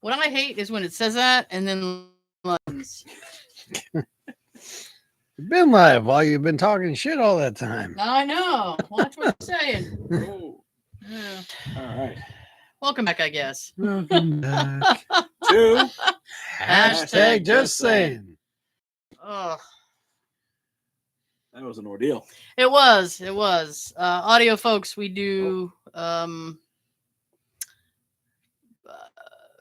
What I hate is when it says that and then You've been live while you've been talking shit all that time. I know. Watch what you're saying. Oh, Yeah. all right. Welcome back, I guess. Welcome back. Two. Hashtag just saying. Ugh. That was an ordeal. It was. Audio folks, we do Some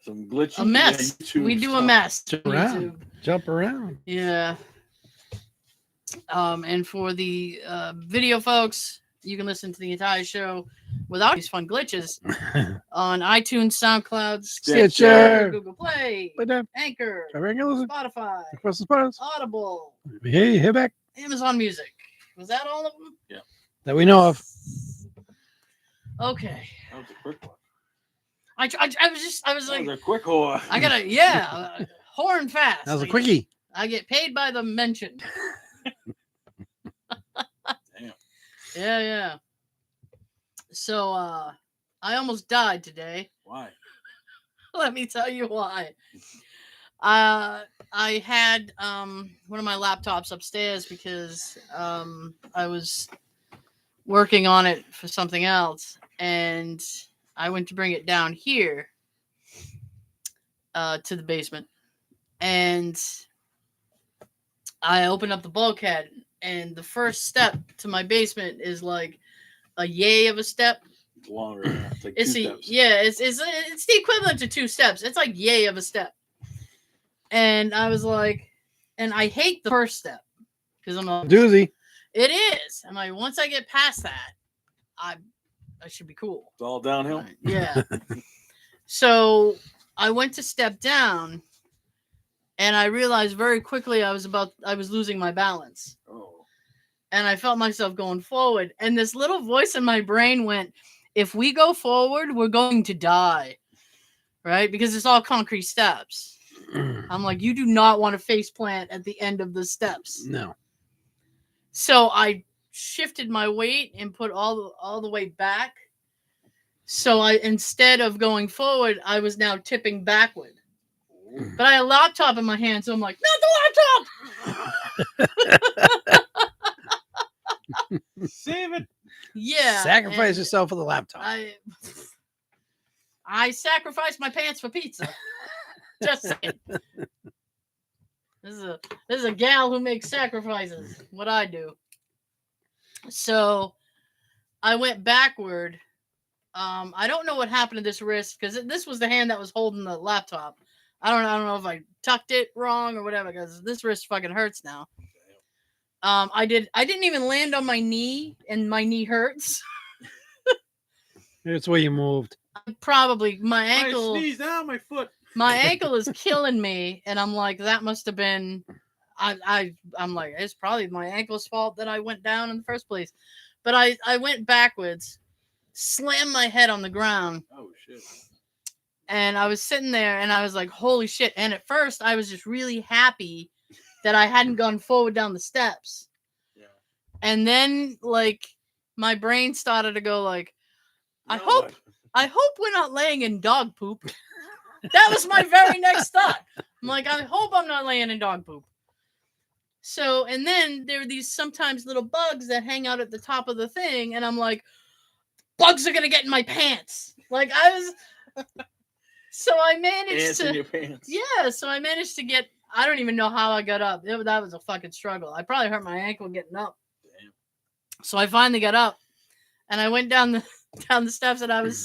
glitchy. a mess. We do a mess. Jump around. Jump around. Yeah. And for the video folks, you can listen to the entire show without these fun glitches on iTunes, SoundCloud, Stitcher, Google Play, Anchor, Spotify, Audible, hey back. Amazon Music. Was that all of them? Yeah. That we know of. Okay. That was a quick one. I was That like, was a quick whore. I gotta, horn fast. That was a quickie. I get paid by the mention. Damn. Yeah. So, I almost died today. Why? Let me tell you why. I had one of my laptops upstairs because I was working on it for something else, and I went to bring it down here to the basement, and I opened up the bulkhead, and the first step to my basement is like a yay of a step. Longer. It's like 2 steps. Yeah, it's the equivalent to 2 steps. It's like yay of a step. And I was like, and I hate the first step because I'm like, doozy. It is. And like, once I get past that, I should be cool. It's all downhill. Right. Yeah. So I went to step down, and I realized very quickly I was losing my balance. Oh. And I felt myself going forward, and this little voice in my brain went, "If we go forward, we're going to die." Right? Because it's all concrete steps. I'm like, you do not want to face plant at the end of the steps. No. So I shifted my weight and put all the way back. So instead of going forward, I was now tipping backward. But I had a laptop in my hand, so I'm like, not the laptop! Save it. Yeah. Sacrifice yourself for the laptop. I sacrificed my pants for pizza. Just saying. This is a gal who makes sacrifices. What I do. So I went backward. I don't know what happened to this wrist because this was the hand that was holding the laptop. I don't know if I tucked it wrong or whatever because this wrist fucking hurts now. I didn't even land on my knee, and my knee hurts. It's where you moved. Probably my ankle. I sneezed out my foot. My ankle is killing me, and I'm like, that must have been. I'm like, it's probably my ankle's fault that I went down in the first place. But I went backwards, slammed my head on the ground. Oh shit. And I was sitting there, and I was like, holy shit. And at first, I was just really happy that I hadn't gone forward down the steps. Yeah. And then, like, my brain started to go like, I hope we're not laying in dog poop. That was my very next thought. I'm like, I hope I'm not laying in dog poop. So, and then there are these sometimes little bugs that hang out at the top of the thing, and I'm like, bugs are gonna get in my pants. Like I was. So I managed Ants in your pants. Yeah, so I managed to get. I don't even know how I got up. That was a fucking struggle. I probably hurt my ankle getting up. Damn. So I finally got up, and I went down the steps, and I was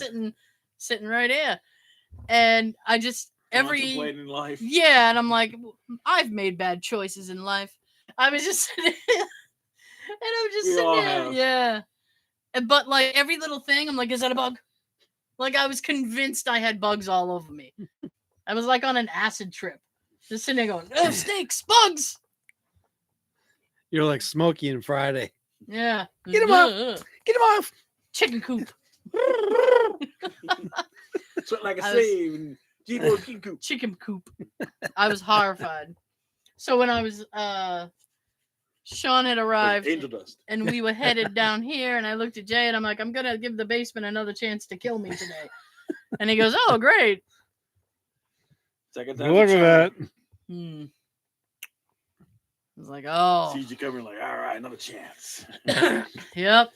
sitting right here, and I just Contemplating life. Yeah, and I'm like, I've made bad choices in life. I was just sitting there, and I was just We sitting all there, have. yeah. But like every little thing, I'm like, is that a bug? Like I was convinced I had bugs all over me. I was like on an acid trip. Just sitting there going, oh, snakes, bugs. You're like Smokey and Friday. Yeah. Get him off. Get him off. Chicken coop. So like a save. Chicken coop. I was horrified. So when I was, Sean had arrived, Angel dust. and we were headed down here, and I looked at Jay, and I'm like, I'm going to give the basement another chance to kill me today. And he goes, oh, great. Second Good time. luck with that. Hmm. It's like, oh, Sees you coming, like, all right, another chance. yep.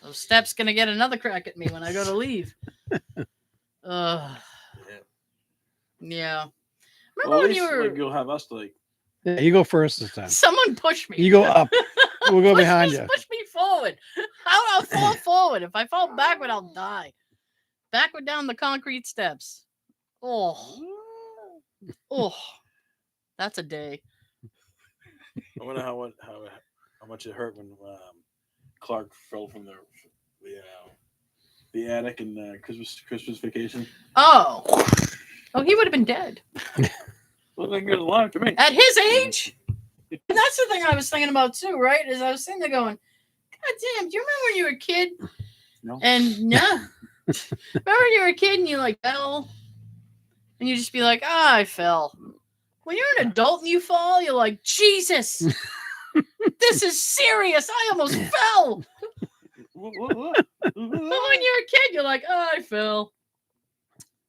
Those steps gonna get another crack at me when I go to leave. Yeah. Yeah. Well, Remember at when least you were? like, you'll have us to, like. Yeah, you go first this time. Someone push me. You go up. We'll go behind you. Push me forward. I'll fall forward. If I fall backward, I'll die. Backward down the concrete steps. Oh, that's a day. I wonder how much it hurt when Clark fell from the attic in Christmas Vacation. Oh, he would have been dead Looked like he was alive to me. at his age. And that's the thing I was thinking about too, right? Is I was sitting there going, God damn, do you remember when you were a kid? No. And no. Remember when you were a kid and you like fell? And you just be like, I fell. When you're an adult and you fall, you're like, Jesus, this is serious. I almost fell. What? But when you're a kid, you're like, I fell.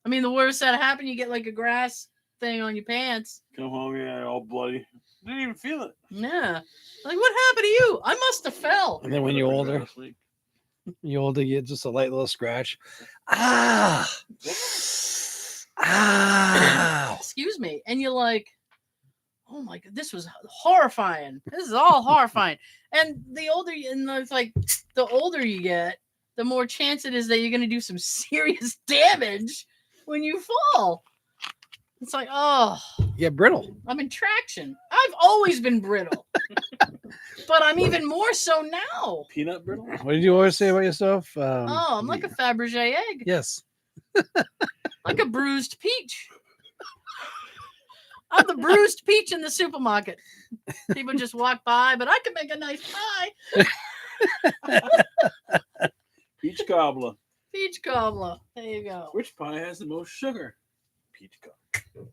I mean, the worst that happened, you get like a grass thing on your pants. Come home, yeah, all bloody. Didn't even feel it. Yeah. Like, what happened to you? I must have fell. And then when you're older, you get just a light little scratch. Ah. Ah. Excuse me. And you're like, oh my God, this was horrifying. This is all horrifying. And the older you get, the more chance it is that you're going to do some serious damage when you fall. It's like, oh. Yeah, brittle. I'm in traction. I've always been brittle. But I'm even more so now. Peanut brittle? What did you always say about yourself? I'm like a Fabergé egg. Yes. Like a bruised peach. I'm the bruised peach in the supermarket. People just walk by, but I can make a nice pie. Peach cobbler. Peach cobbler. There you go. Which pie has the most sugar? Peach cobbler.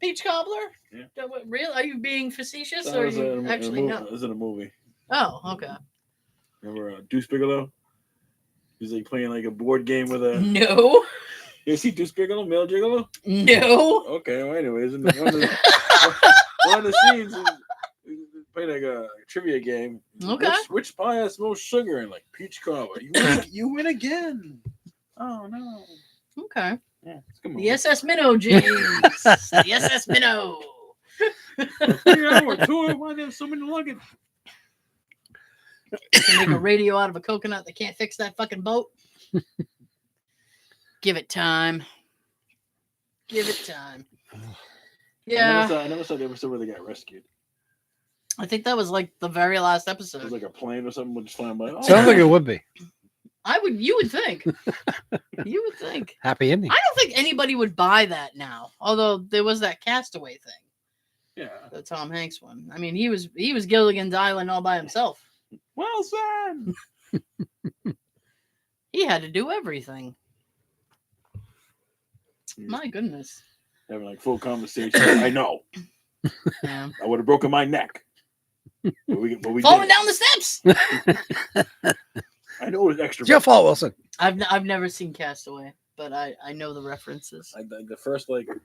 Peach cobbler? Yeah. Really? Are you being facetious That or are was you actually no? It was in a movie. Oh, okay. Remember Deuce Bigelow? He's like playing like a board game with a. No. You see Deuce Bigelow, Male Gigolo? No. Okay, well, anyways, in one of the scenes, he's playing like a trivia game. Okay. Which pie has most sugar? And like peach cobbler. You win again. Oh no. Okay. Yeah, come on. The SS Minnow, James. The SS Minnow. 3 hour tour. Why do they have so many luggage? To make a radio out of a coconut, they can't fix that fucking boat. Give it time. Give it time. Yeah. I never saw the episode where they got rescued. I think that was like the very last It episode. was like a plane or something would just flying by. Oh, Sounds like it would be. You would think. You would think. Happy ending. I don't think anybody would buy that now. Although there was that Castaway thing. yeah. The Tom Hanks one. I mean, he was Gilligan's Island all by himself. Well said. He had to do everything. My goodness. Having like full conversation. I know. Yeah. I would have broken my neck. But we Falling did. down the steps. I know it was extra. It's your fault, Wilson. I've never seen Castaway, but I know the references. Like the first I don't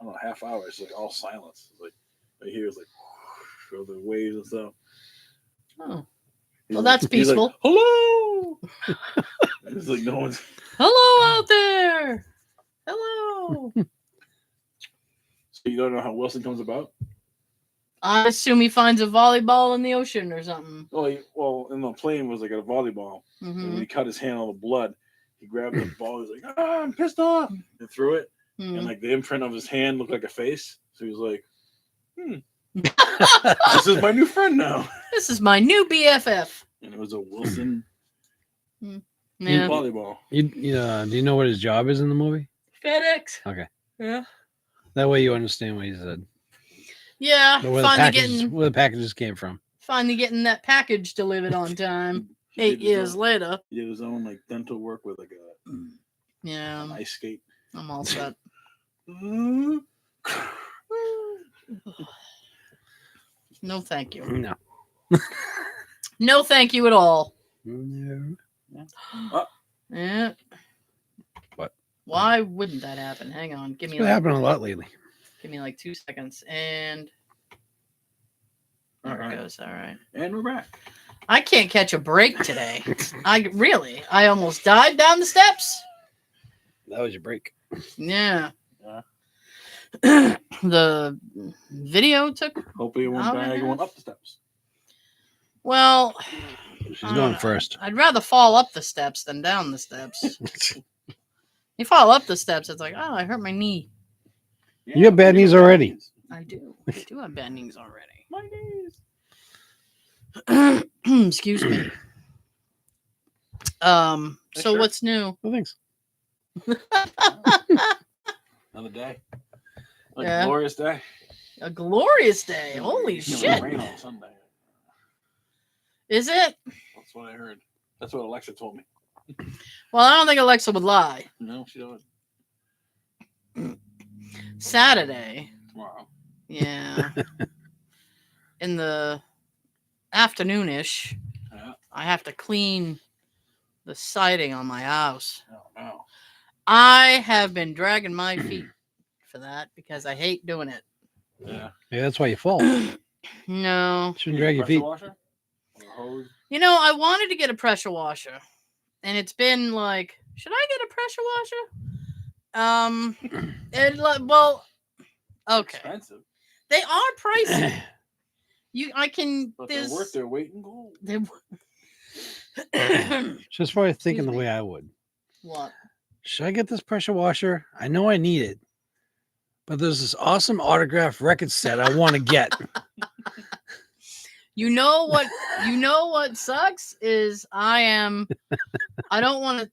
know, half hour, it's like all silence. It's like I hear it's like feel the waves and stuff. Oh. He's Well, like- that's he's like, peaceful. hello. It's like no one's. Hello out there. Hello. So you don't know how Wilson comes about? I assume he finds a volleyball in the ocean or something. Well, in the plane was like a volleyball. And when Mm-hmm. he cut his hand on the blood, he grabbed the ball. He's like, I'm pissed off, and threw it. Mm-hmm. And like the imprint of his hand looked like a face. So he was like, this is my new friend now. This is my new BFF. And it was a Wilson Yeah. volleyball. Do you know what his job is in the movie? FedEx. Okay. Yeah. That way you understand what he said. Yeah. Or where the packages came from. Finally getting that package delivered on time. He 8 did his years own- later. He did his own like dental work with like Yeah. an ice skate. I'm all set. No, thank you. No. No, thank you at all. No. Yeah. Why wouldn't that happen? Hang on. Give It's me been happening a lot lately. Give me like 2 seconds. And there it goes. All right. And we're back. I can't catch a break today. I almost died down the steps. That was your break. Yeah. Yeah. The video took. Hopefully it went Hour and a back half? going up the steps. Well, She's I don't going know. first. I'd rather fall up the steps than down the steps. You fall up the steps, it's like, oh, I hurt my knee. Yeah, You have bad knees already. I do. I do have bad knees already. My knees. Excuse me. So sure. what's new? Well, thanks. Another day. Like Yeah. a glorious day. A glorious day. Holy It's gonna shit. rain on Sunday. Is it? That's what I heard. That's what Alexa told me. Well, I don't think Alexa would lie. No, she doesn't. Saturday. Tomorrow. Yeah. In the afternoonish, Yeah. I have to clean the siding on my house. Oh, no. I have been dragging my feet for that because I hate doing it. Yeah. Yeah, that's why you fall. No. Shouldn't drag your Pressure feet. washer? Or hose? You know, I wanted to get a pressure washer. And it's been like, should I get a pressure washer? Well, okay. Expensive. They are pricey. But they're worth their weight in gold. Just probably thinking Excuse the me. way I would. What? Should I get this pressure washer? I know I need it, but there's this awesome autograph record set I want to get. You know what? You know what sucks is I don't want to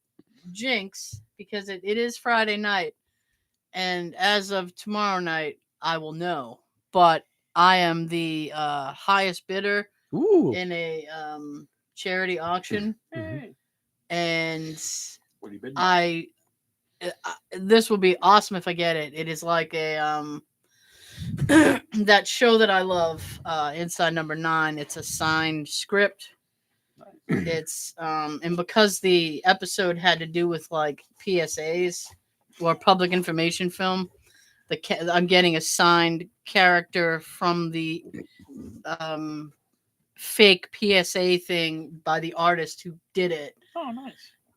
jinx because it is Friday night, and as of tomorrow night, I will know. But I am the highest bidder Ooh. in a charity auction, Hey. and What have you been this will be awesome if I get it. It is like a that show that I love, Inside Number 9. It's a signed script. It's and because the episode had to do with like PSAs or public information film, I'm getting a signed character from the fake PSA thing by the artist who did it. Oh, nice.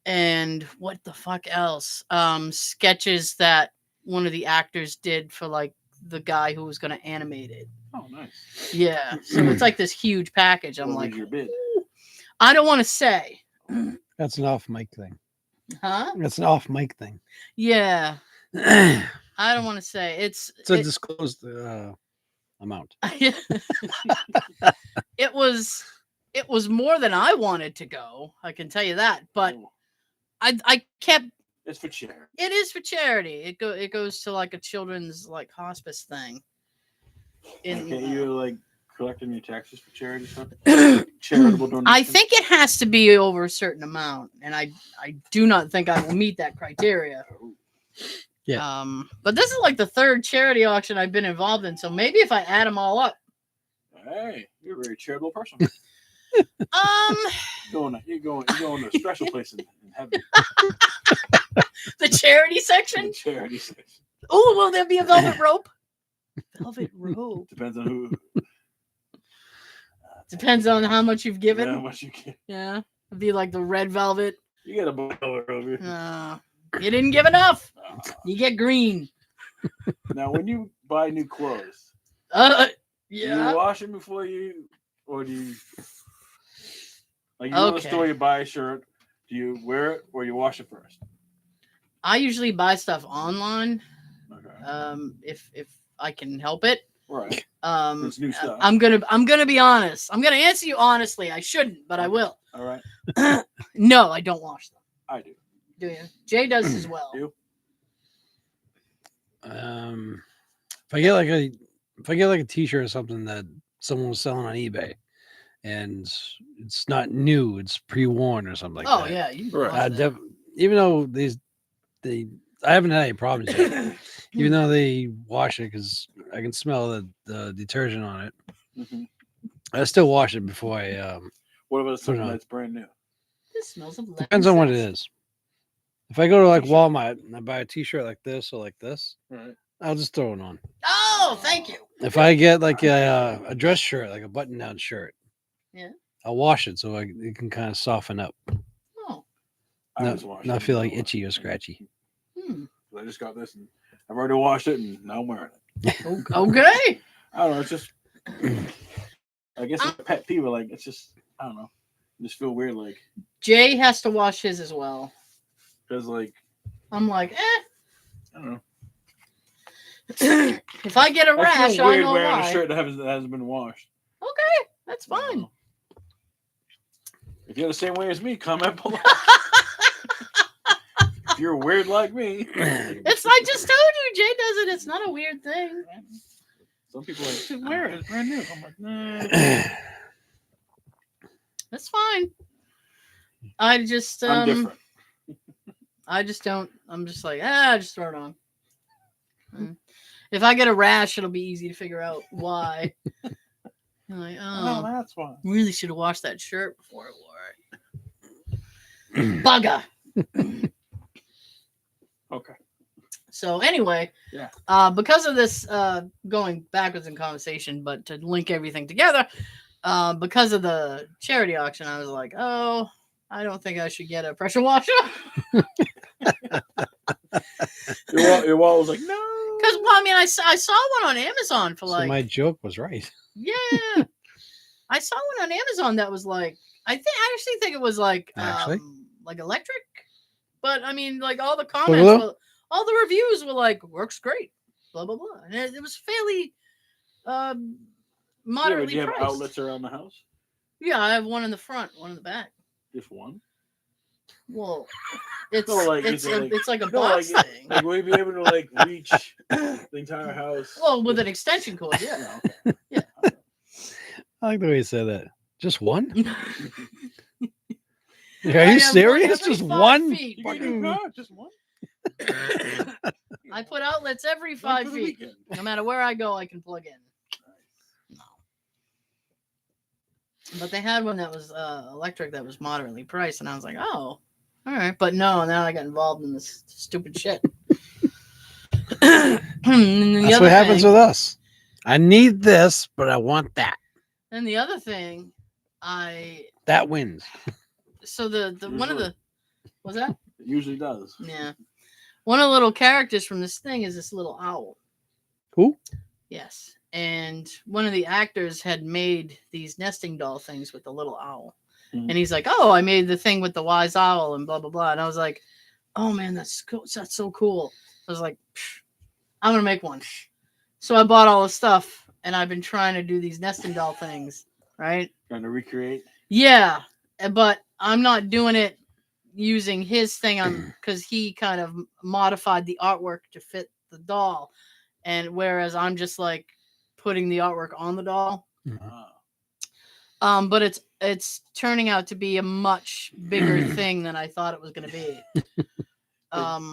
And what the fuck else? Sketches that one of the actors did for like the guy who was going to animate it. Oh, nice. Yeah, so it's like this huge package. I'm What was like, your bid? I don't want to say, That's an off mic thing. huh? That's an off mic thing. Yeah, It's I don't want to say. It's a it, disclosed amount. it was more than I wanted to go. I can tell you that, but Oh, I kept. it's for charity. It is for charity. It goes to like a children's like hospice thing. Can't you like collecting your taxes for charity stuff? Charitable donation? I think it has to be over a certain amount, and I do not think I will meet that criteria. Yeah. But this is like the third charity auction I've been involved in, so maybe if I add them all up, Hey, you're a very charitable person. You're going to a special place in heaven. the charity section. The charity section. Oh, will there be a velvet rope? Velvet rope. Depends on who. Depends on how much you've given. How much you get. Yeah, it'd be like the red velvet. You get a bowl over. You didn't give enough. You get green. Now, when you buy new clothes, do you Yeah. wash them before you, or do you? Like you go to the Okay. store, you buy a shirt. Do you wear it or you wash it first? I usually buy stuff online. Okay. If I can help it. Right. Um, It's new stuff. I'm gonna be honest. I'm gonna answer you honestly. I shouldn't, but I will. All right. No, I don't wash them. I do. Do you? Jay does as well. You? If I get like a t-shirt or something that someone was selling on eBay and it's not new, it's pre-worn or something like Oh that. yeah, you Right. wash that. Even though I haven't had any problems yet. Even though they wash it because I can smell the detergent on it. Mhm. I still wash it before I What about something on. that's brand new? This smells of lemon depends on what it zest. is. If I go to like T-shirt. Walmart and I buy a T-shirt like this or like this, Right. I'll just throw it on. Oh, thank you. If I get like a dress shirt, like a button-down shirt, Yeah. I'll wash it so it can kind of soften up, Oh. I not, always wash not it. feel like itchy or scratchy. I just got this and I've already washed it and now I'm wearing it. Okay. I don't know. It's just, I guess it's a pet peeve. Like, it's just, I don't know. I just feel weird. Like, Jay has to wash his as well. because, like, I'm like, I don't know. if I get a rash, I feel I weird know wearing why. a shirt that hasn't been washed. Okay, that's I don't fine. know. If you're the same way as me, comment below. If you're weird like me, It's I just told you, Jay does it. It's not a weird thing. some people are like, just wear it. It's brand new. I'm like, nah. That's fine. I just I'm different. I just don't. I'm just like, just throw it on. If I get a rash, it'll be easy to figure out why. You're like, Oh, that's why. really should have washed that shirt before I wore it. Bugger. Okay. So anyway, Yeah. because of this going backwards in conversation, but to link everything together, because of the charity auction, I was like, oh, I don't think I should get a pressure washer. Your wall was like, no. Because, well, I mean, I saw one on Amazon for So like, my joke was right. yeah, I saw one on Amazon that was like, I actually think it was like electric, but I mean, like all the comments, all the reviews were like, works great, blah blah blah, and it was fairly moderately do you have priced. outlets around the house? Yeah, I have one in the front, one in the back. Just one? Well, it's No, like, it's like a no, box like, thing. Like, will you be able to like reach the entire house? Well, with an extension cord, yeah. No, okay. Yeah. I like the way you said that. Just one? I Are you have one serious? every Just 5 one? feet. You can do that, just one. I put outlets every One 5 for the feet. weekend. No matter where I go, I can plug in. No. But they had one that was electric that was moderately priced, and I was like, oh, all right. But no, now I got involved in this stupid shit. That's what happens with us. I need this, but I want that. And the other thing, That wins. so the one of the, was that? It usually does. Yeah. One of the little characters from this thing is this little owl. Who? Yes. And one of the actors had made these nesting doll things with the little owl. Mhm. And he's like, oh, I made the thing with the wise owl and blah, blah, blah. And I was like, oh, man, that's cool. That's so cool. I was like, I'm going to make one. So I bought all the stuff, and I've been trying to do these nesting doll things, right? Trying to recreate. Yeah, but I'm not doing it using his thing because he kind of modified the artwork to fit the doll. And whereas I'm just like putting the artwork on the doll. But it's turning out to be a much bigger thing than I thought it was going to be.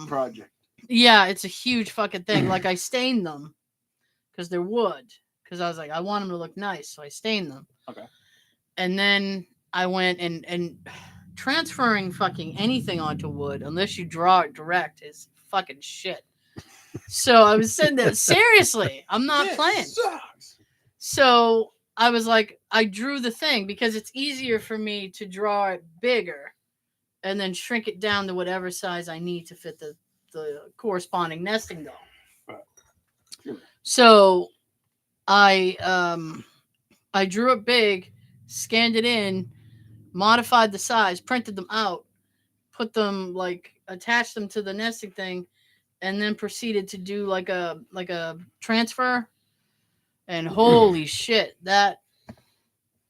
Project. Yeah, it's a huge fucking thing. Like I stained them because they're wood. Because I was like, I want them to look nice, so I stained them. Okay. And then I went and transferring fucking anything onto wood, unless you draw it direct, is fucking shit. So I was sitting there, seriously, I'm not playing. Sucks. So I was like, I drew the thing because it's easier for me to draw it bigger and then shrink it down to whatever size I need to fit the corresponding nesting doll. Right. So I drew it big, scanned it in, modified the size, printed them out, put them attached them to the nesting thing, and then proceeded to do like a transfer. And holy shit, that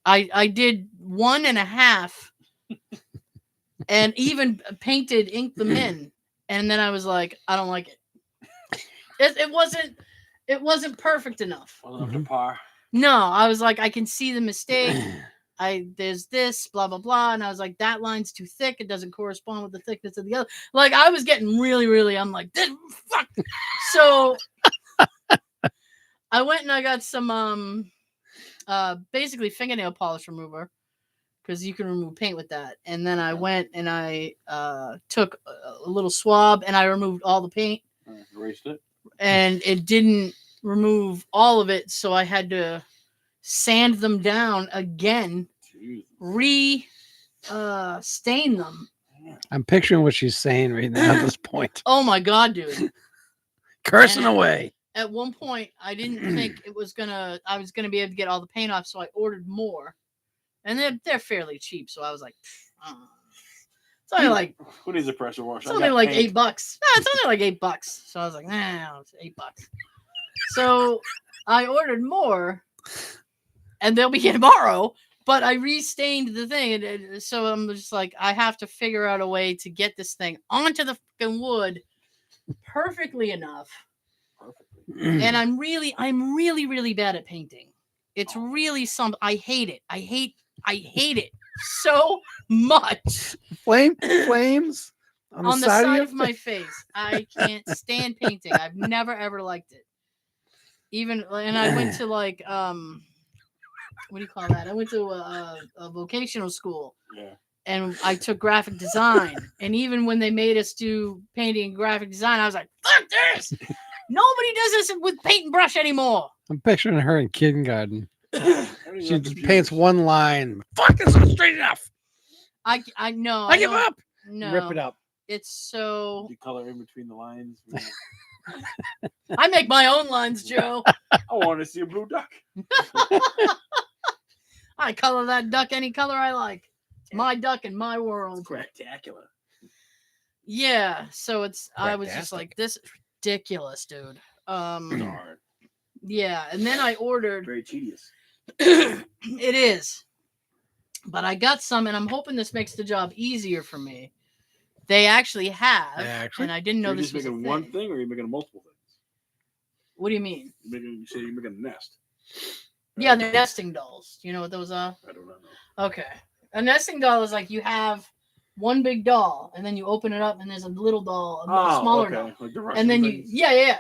I did 1.5 and even inked them in. And then I was like, I don't like it. It wasn't perfect enough. Wasn't up to par. No, I was like, I can see the mistake. There's this, blah, blah, blah. And I was like, that line's too thick. It doesn't correspond with the thickness of the other. Like, I was getting really, really, I'm like, this, fuck. So I went and I got some, basically fingernail polish remover. because you can remove paint with that. And then I went and I took a little swab and I removed all the paint. Erased it. And it didn't remove all of it, so I had to sand them down again, stain them. I'm picturing what she's saying right now at this point. Oh my god, dude. Cursing away. At one point, I didn't think I was gonna be able to get all the paint off, so I ordered more. And they're fairly cheap, so I was like, it's only like who needs a pressure washer? It's only like $8. No, it's only like $8. So I was like, it's $8. So I ordered more, and they'll be here tomorrow. But I restained the thing, and so I'm just like, I have to figure out a way to get this thing onto the fucking wood perfectly enough. And I'm really, really bad at painting. It's really I hate it. I hate it so much. Flames on the side of my face. I can't stand painting. I've never ever liked it. And I went to like what do you call that? I went to a vocational school. Yeah. And I took graphic design. And even when they made us do painting and graphic design, I was like, fuck this! Nobody does this with paint and brush anymore. I'm picturing her in kindergarten. She just paints one line. Fuck, it's not straight enough. I know. I give up. No. Rip it up. It's so. You color in between the lines. I make my own lines, Joe. I want to see a blue duck. I color that duck any color I like. It's my duck in my world. Spectacular. Yeah, so I was just like, this is ridiculous, dude. Darn. Yeah, and then I ordered. Very tedious. It is. But I got some, and I'm hoping this makes the job easier for me. They actually have, and I didn't know you're this just was making a one thing. thing, or you're making multiple things? What do you mean? You say you're making a nest. Yeah, they're nesting dolls. Do you know what those are? I don't know. Okay. A nesting doll is like you have one big doll, and then you open it up, and there's a little doll, a smaller doll. Like the and then things.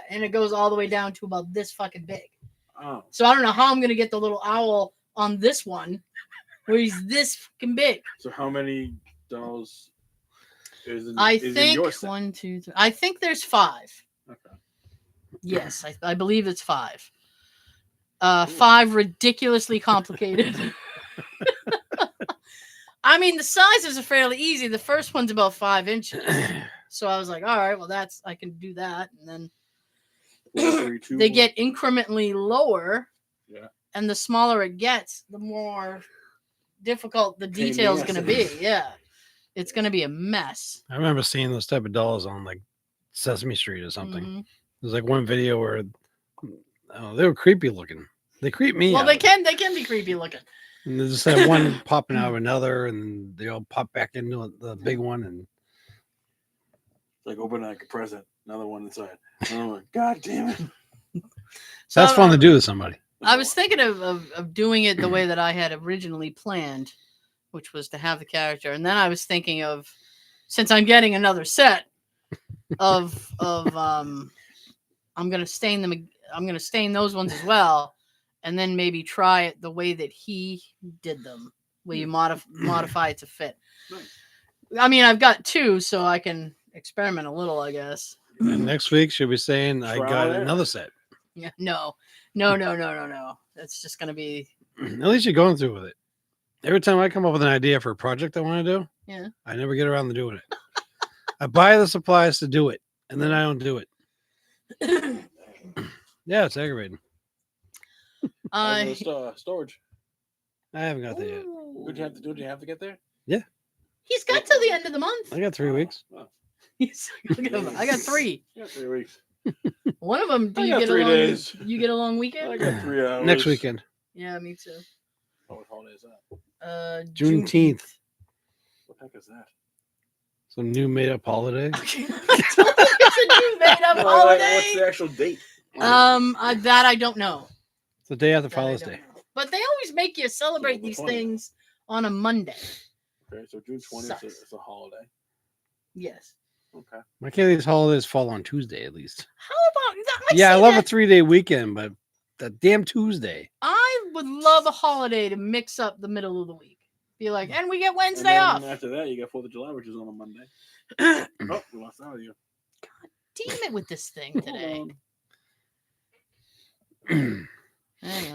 and it goes all the way down to about this fucking big. Oh. So I don't know how I'm gonna get the little owl on this one, where he's this fucking big. So how many dolls is in? I is think in your set? 1, 2, 3. I think there's 5. Okay. Yes, I believe it's 5. 5 ridiculously complicated. I mean, the sizes are fairly easy. The first one's about 5 inches. So I was like, all right, well, I can do that. And then 1, 3, 2, they 1. get incrementally lower. Yeah. And the smaller it gets, the more difficult the detail is going to be. Yeah. It's going to be a mess. I remember seeing those type of dolls on like Sesame Street or something. Mhm. There's like one video where they were creepy looking. They creep me Well, out. they can be creepy looking. And there's just that one popping out of another, and they all pop back into the big one. And It's like open like a present, another one inside. Oh my god damn it! So that's fun to do to somebody. I was thinking of doing it the way that I had originally planned, which was to have the character. And then I was thinking of, since I'm getting another set of I'm going to stain them. I'm going to stain those ones as well. And then maybe try it the way that he did them, where you modify it to fit. Nice. I mean, I've got 2, so I can experiment a little, I guess. And next week she'll be saying, "I Trial got and error. another set." Yeah, no. That's just going to be. At least you're going through with it. Every time I come up with an idea for a project I want to do, Yeah. I never get around to doing it. I buy the supplies to do it, and then I don't do it. Yeah, it's aggravating. Storage. I haven't got there yet. Did you have to get there? He's got till the end of the month. I got 3 weeks. Oh. Look at him. I got 3. Yeah, 3 weeks. One of them. Do I you got get 3 a long? days. You get a long I weekend? got 3 hours. Next weekend, Yeah, me too. Oh, what holiday is that? Juneteenth. What the heck is that? Some new made-up holiday. It's a new made-up What's holiday. the actual date? That I don't know. It's the day after That I Father's don't Day. know. But they always make you celebrate the these 20th. things on a Monday. Okay, so June 20th Sucks. is a holiday. Yes. Okay. Why can't these holidays fall on Tuesday at least? How about that? Yeah, I love a that. 3-day weekend, but that damn Tuesday. I would love a holiday to mix up the middle of the week Be like, and we get Wednesday then off. After that, you got 4th of July, which is on a Monday. Oh, we lost out of you. Damn it with this thing today. Hang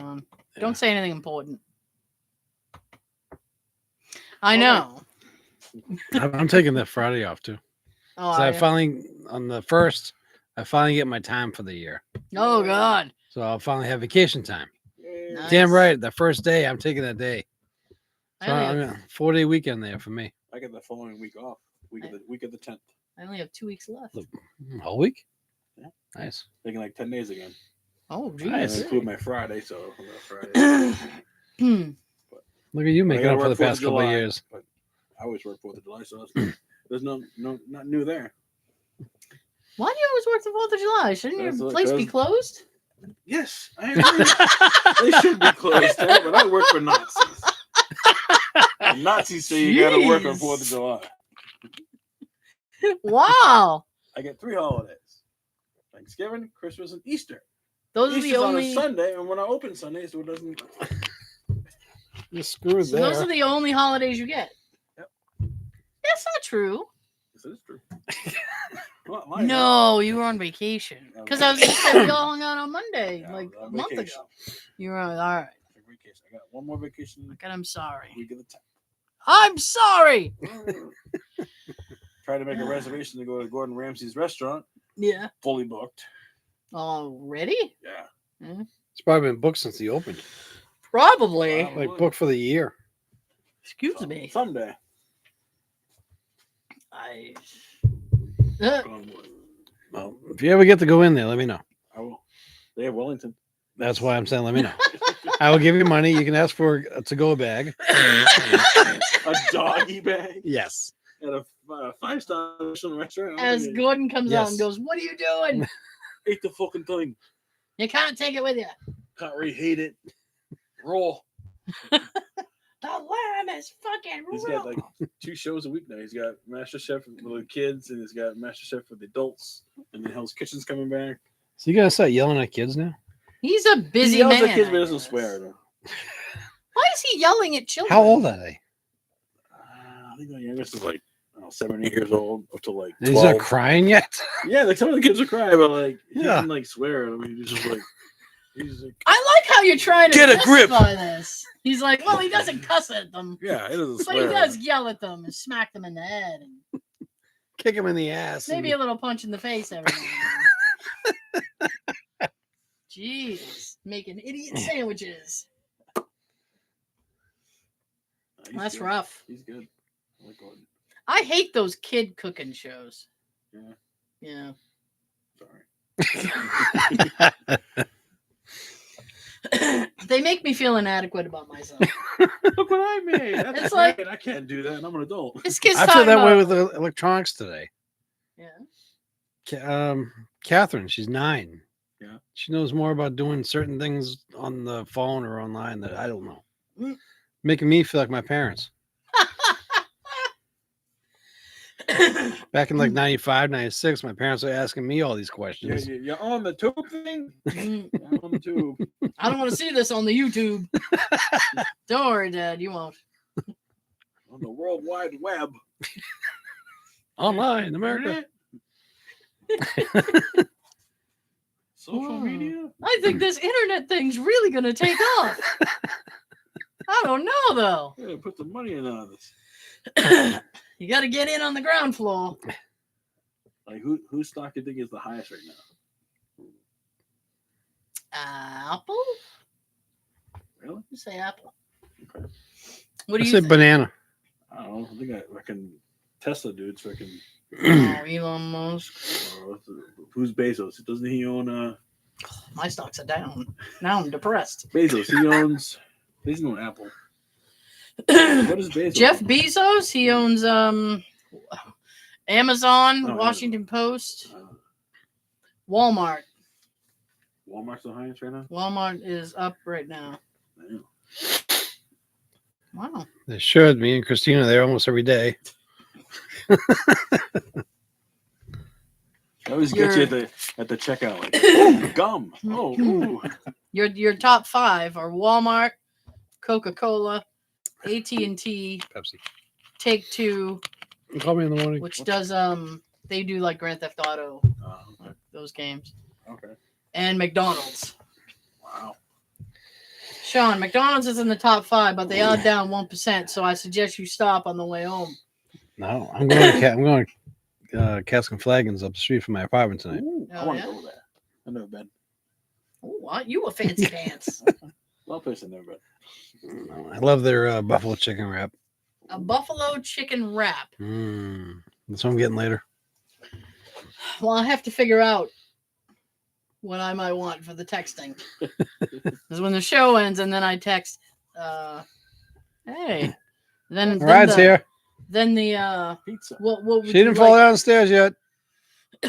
on. Don't say anything important. I know. I'm taking that Friday off too. Oh, So I finally, on the 1st, I finally get my time for the year. oh God. So I'll finally have vacation time. Nice. Damn right. The first day, I'm taking that day. So I I'm only, a 4-day weekend there for me. I get the following week off. Week of the 10th. I only have 2 weeks left. Whole week? Yeah. Nice. Taking like 10 days again. Oh, I geez. include my Friday, so Friday. Look at you making up for the past couple of years. But I always work 4th of July, so there's no not new there. Why do you always work the 4th of July? Shouldn't your place be closed? Yes, I agree. They should be closed, but I work for Nazis. The Nazis say you got to work on 4th of July. Wow. I get 3 holidays: Thanksgiving, Christmas, and Easter. Those are Easter's the only. on a Sunday, and when I open Sunday, so it doesn't. You're screwed So there. those are the only holidays you get. Yep. That's not true. Yes, it is true. Not lying, No, you were on vacation. Because I was going to say we all hung out on Monday, Yeah, like I was a on month vacation. ago. You were all right. Vacation. I got one more vacation. Look, I'm sorry. Week of the I'm sorry. 10th. Tried to make a reservation to go to Gordon Ramsay's restaurant. Yeah. Fully booked. Already? Yeah. It's probably been booked since he opened. Probably. Wow. Like booked for the year. Excuse me. Someday. Well, if you ever get to go in there, let me know. I will. They have Wellington. That's why I'm saying let me know. I will give you money. You can ask for a to-go bag. A doggy bag Yes. at a 5-star restaurant. As Gordon comes out and Yes. goes, what are you doing? Ate the fucking thing. You can't take it with you. Can't really hate it. Raw. The lamb is fucking He's raw. got like 2 shows a week now. He's got Master Chef for the kids, and he's got Master Chef for the adults. And then Hell's Kitchen's coming back. So you gotta start yelling at kids now? He's a busy He yells man. at kids, but I doesn't guess. swear. Though. Why is he yelling at children? How old are they? I think the youngest is like 7 or 8 years old, up to like 12. He's not crying yet? Yeah, like some of the kids are crying, but like he Yeah. doesn't like swear. I mean, he's just like I like how you're trying to Get a grip. justify this. He's like, well, he doesn't cuss at them, yeah, he doesn't but swear. he does yell at them and smack them in the head, and Kick him in the ass. maybe a and- little punch in the face every now and then. Jeez, making idiot sandwiches. He's That's good. rough. He's good. I like Gordon. I hate those kid cooking shows. Yeah, Yeah. sorry. They make me feel inadequate about myself. Look what I made. That's It's great. like- I can't do that, and I'm an adult. This kid's I feel talking that way about- with the electronics today. Yeah. Catherine, she's 9. Yeah. She knows more about doing certain things on the phone or online that I don't know. Mm. Making me feel like my parents. Back in like 95, 96, my parents were asking me all these questions. You're on the tube thing? Mm, I'm on the tube. I don't want to see this on the YouTube. Don't worry, Dad. You won't. On the World Wide Web. Online, America. Social media? I think this internet thing's really going to take off. I don't know, though. Yeah, put some money in on this. You got to get in on the ground floor. Like, whose stock do you think is the highest right now? Apple? Really? You say apple. Okay. What I do you said think? banana. I don't know. I think I reckon Tesla dudes reckon. Oh, Elon Musk. Who's Bezos? Doesn't he own My stocks are down. Now I'm depressed. Bezos? He owns Apple. What is Bezos? Jeff Bezos, he owns Amazon, Oh, Washington Post, Walmart. Walmart's the highest right now. Walmart is up right now. Damn. Wow. They should. Me and Christina are there almost every day. I always get you at the checkout. Like, oh, gum. Oh, ooh. Your top 5 are Walmart, Coca-Cola, AT&T, Pepsi. Take-Two, Call me in the morning. which does they do like Grand Theft Auto, Okay. those games, Okay. and McDonald's. Wow. Sean, McDonald's is in the top 5, but they are down 1%. So I suggest you stop on the way home. No, I'm going to Cask and Flagons up the street from my apartment tonight. Ooh, I Oh, want to yeah? go there. I've never been. Oh, what? You a fancy pants? Well, place I've never been. I love their buffalo chicken wrap. A buffalo chicken wrap. That's what I'm getting later. Well, I have to figure out what I might want for the texting. Because when the show ends and then I text, hey. Then Ride's here. Then the Pizza. what would She didn't fall down the stairs yet.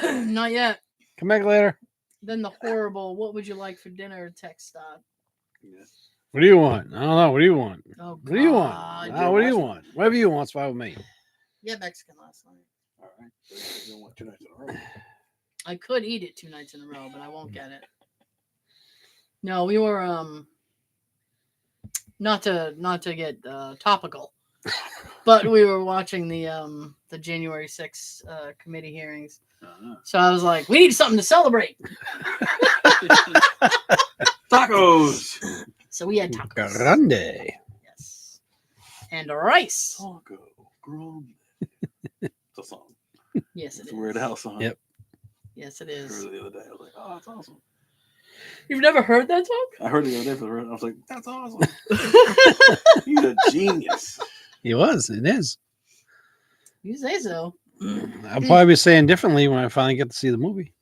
Not yet. Come back later. Then the horrible, what would you like for dinner text start? Yes. What do you want? I don't know. What do you want? Oh, What do you want? God. What do you want? Whatever you want's fine with me. Yeah, Mexican last night. All right. So you don't want 2 nights in a row. I could eat it 2 nights in a row, but I won't get it. No, we were not to get topical, but we were watching the January 6th committee hearings. So I was like, we need something to celebrate. Tacos. So we had tacos. Grande. Yes. And rice. Taco. Grande. It's a song. Yes, it It's is. a Weird House song. Yep. Yes, it I heard is. it the other day. I was like, oh, that's awesome. You've never heard that song? I heard it the other day for the first. I was like, that's awesome. He's a genius. He was. It is. You say so. I'll probably be saying differently when I finally get to see the movie,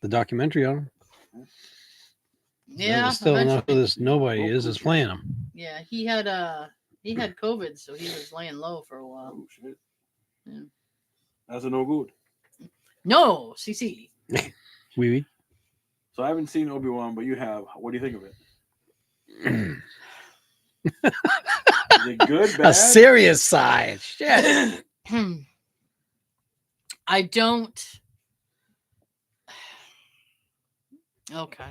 the documentary on him. Yeah. I still don't know eventually. who this nobody is that's playing him. Yeah, he had COVID, so he was laying low for a while. Oh, shit. Yeah. That's a no good. No, CC. Oui. So I haven't seen Obi Wan, but you have. What do you think of it? Is it good, bad? A serious side. Shit. I don't. Okay.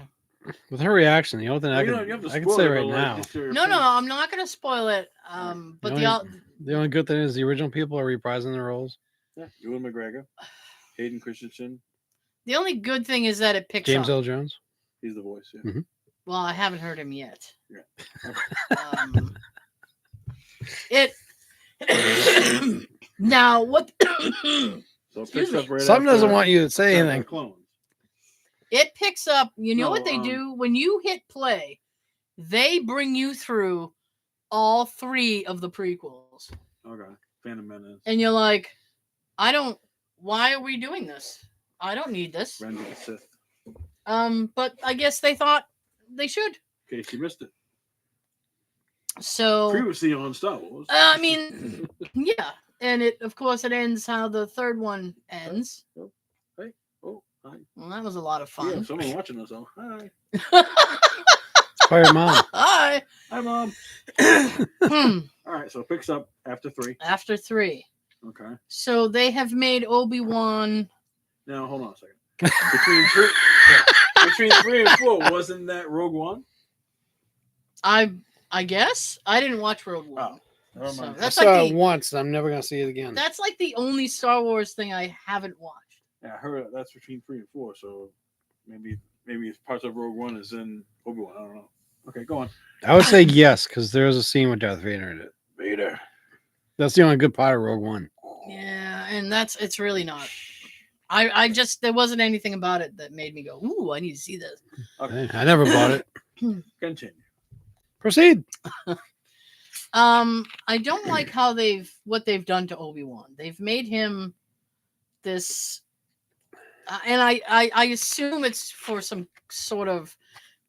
With her reaction, the only thing Well, I you can, know, you have to I can spoil say it, right but, like, now, just your No, opinion. I'm not gonna spoil it. But the only good thing is the original people are reprising their roles. Yeah, Ewan McGregor, Hayden Christensen. the only good thing is that it picks James up. L. Jones. He's the voice. Yeah. Mhm. Well, I haven't heard him yet. Yeah. It now what? So it Excuse picks me. up right Some doesn't after want you to say Attack of anything. the Clones. It picks up. You know No, what they do when you hit play? They bring you through all 3 of the prequels, Okay. Phantom Menace. and you're like, I don't. Why are we doing this? I don't need this. Revenge of the Sith. But I guess they thought they should. In case you missed it. So Previously on Star Wars. I mean, yeah, and it of course it ends how the third one ends. Oh, hi. Well, that was a lot of Yeah, fun. someone watching us. Oh, hi. Call your mom. Hi. Hi, Mom. All right, so it picks up after 3. After 3, Okay. so they have made Obi-Wan. Now, hold on a second. Between 3 and 4, wasn't that Rogue One? I guess I didn't watch Rogue One. Oh, never So mind. I that's saw like it the, once, and I'm never gonna see it again. that's like the only Star Wars thing I haven't watched. Yeah, I heard that's between 3 and 4, so maybe parts of Rogue One is in Obi-Wan. I don't know. Okay, go on. I would say yes, because there is a scene with Darth Vader in it. Vader. That's the only good part of Rogue One. Yeah, and it's really not. I just there wasn't anything about it that made me go, ooh, I need to see this. Okay, I never bought it. continue. Proceed. I don't like how what they've done to Obi-Wan. They've made him this, and I assume it's for some sort of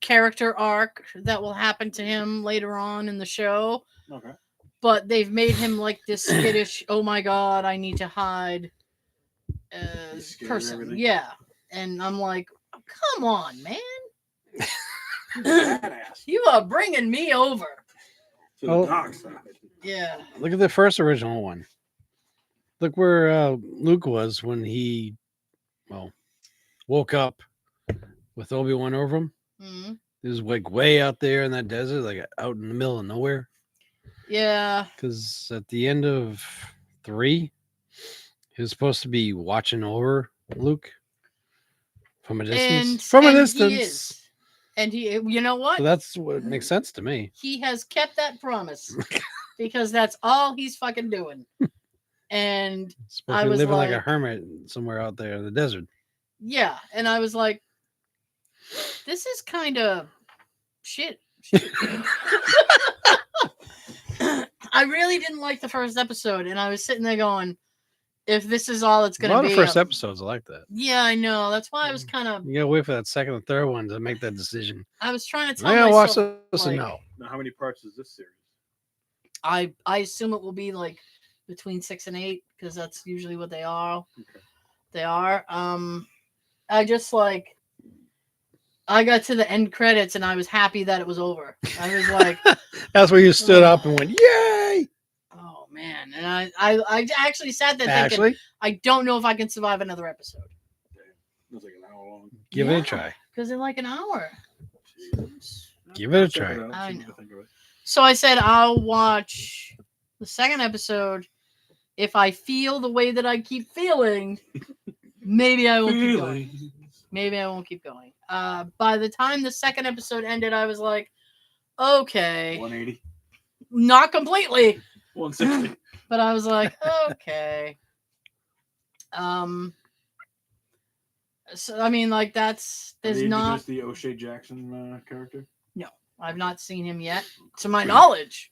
character arc that will happen to him later on in the show. Okay. But they've made him like this skittish, oh my god, I need to hide He's scared and person. everything. Yeah. And I'm like, come on, man. Badass. You are bringing me over. To the Oh. dark side. Yeah. Look at the first original one. Look where Luke was when he, woke up with Obi-Wan over him. Mhm. He was like way out there in that desert, like out in the middle of nowhere. Yeah. Because at the end of 3, he was supposed to be watching over Luke from a distance. And From a He distance. is. And you know what? So that's what makes sense to me. He has kept that promise because that's all he's fucking doing. And He's supposed I to be was living like a like- hermit somewhere out there in the desert. yeah, and I was like, this is kind of shit. I really didn't like the first episode, and I was sitting there going, if this is all it's A going lot to of be. first episodes are like that. Yeah, I know. That's why I was kind of. You gotta wait for that second and third one to make that decision. I was trying to I tell gotta watch myself. this and like, no. Now, how many parts is this series? I assume it will be like between 6 and 8 because that's usually what they are. Okay. They are. I just like. I got to the end credits and I was happy that it was over. I was like, That's where you stood up and went, "Yay!" oh man! And I actually sat there thinking, Ashley, I don't know if I can survive another episode. It was like an hour long. give it Yeah. a try. Because they're like an hour. Jesus. Give it a Check try. out, I see what know. think of it. So I said I'll watch the second episode. If I feel the way that I keep feeling, maybe I won't keep going. Feelings. Maybe I won't keep going. By the time the second episode ended, I was like, okay. 180. Not completely, 160. but I was like, okay. So I mean, like there's Have they not. introduced the O'Shea Jackson character? I've not seen him yet. To my knowledge,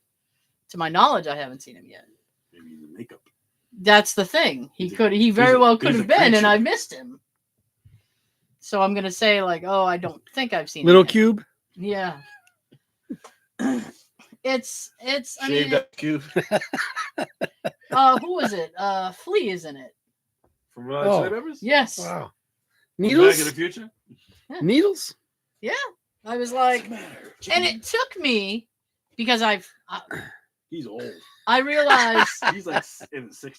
I haven't seen him yet. Maybe the makeup. That's the thing. He He's very a- well could he's a have been, and creature. I missed him. So I'm gonna say like, oh, I don't think I've seen Little him yet. cube. Yeah. It's. I Shaved mean, up cube. who is it? Flea is in it. From Oh. Side Evers? Yes. Wow. Back in Needles. the future? Needles. I was What's like, the matter? and it took me because He's old. I realized He's like in the 60s.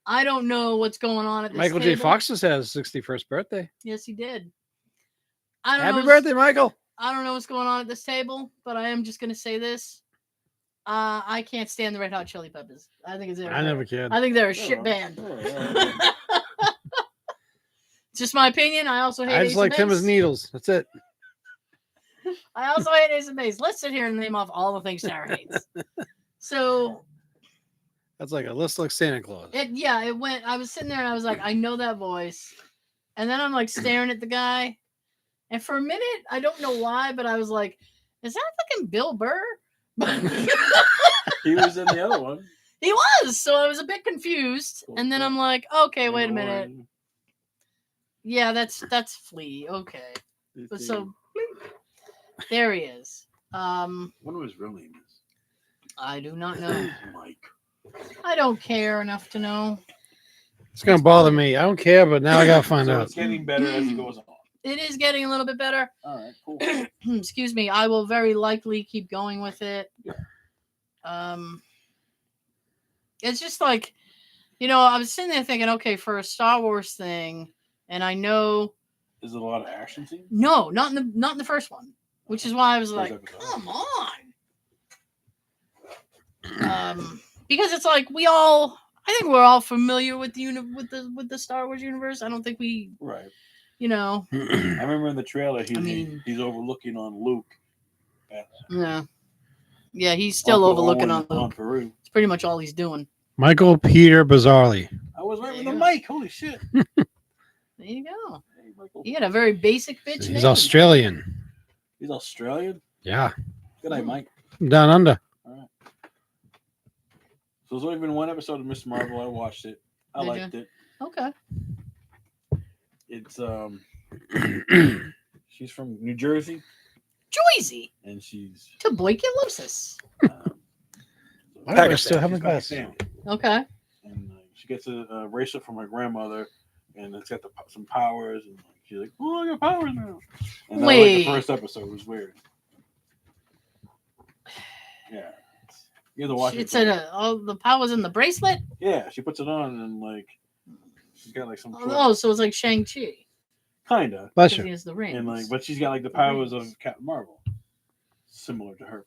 I don't know what's going on at this Michael J. table. Fox just had his 61st birthday. Yes, he did. I don't Happy know. birthday, Michael. I don't know what's going on at this table, but I am just gonna say this. I can't stand the Red Hot Chili Peppers. I think it's I never cared. I think they're a shit band. Just my opinion. I also hate I Ace just of liked him as Base. Needles. That's it. I also hate Ace of Base. Let's sit here and name off all the things Sarah hates. So That's like a list like Santa Claus. it went. I was sitting there and I was like, I know that voice. And then I'm like staring at the guy. And for a minute, I don't know why, but I was like, is that fucking Bill Burr? He was in the other one. He was. So I was a bit confused. And then I'm like, okay, wait a minute. Yeah, that's Flea. Okay. But so there he is. I wonder what his real name is. I do not know. Mike. I don't care enough to know. It's gonna bother me. I don't care, but now I gotta find So out. it's getting better as it goes on. It is getting a little bit better. All right, cool. Excuse me. I will very likely keep going with it. It's just like, I was sitting there thinking, okay, for a Star Wars thing, and I know Is it a lot of action scenes? no, not in the first one, which is why I was First like, episode. come on. Because it's like I think we're all familiar with the Star Wars universe. I don't think we, Right. you know, I remember in the trailer mean- he's overlooking on Luke. yeah, he's still Uncle overlooking Owen on Luke. Peru. It's pretty much all he's doing. Michael Peter Bizarrely. I was right with There the you go. mic. Holy shit. There you go. Hey, Michael. He had a very basic bitch He's name. Australian. He's Australian. Yeah. Good night, Mike. Down under. All right. So there's only been one episode of Miss Marvel. I watched it. I Did liked it. Okay. It's she's from New Jersey Joyzy. and she's Tuberculosis. Why do I still have my glasses on? Okay. And she gets a bracelet from her grandmother, and it's got some powers, and she's like, "Oh, I got powers now." And that was like Wait. the first episode. It was weird. Yeah, you have to watch It's it. all the powers in the bracelet. Yeah, she puts it on, and like she's got like some Oh, so it's like Shang-Chi. kinda, Bless Because he you. has the rings. and like, but she's got like the powers of Captain Marvel, similar to her.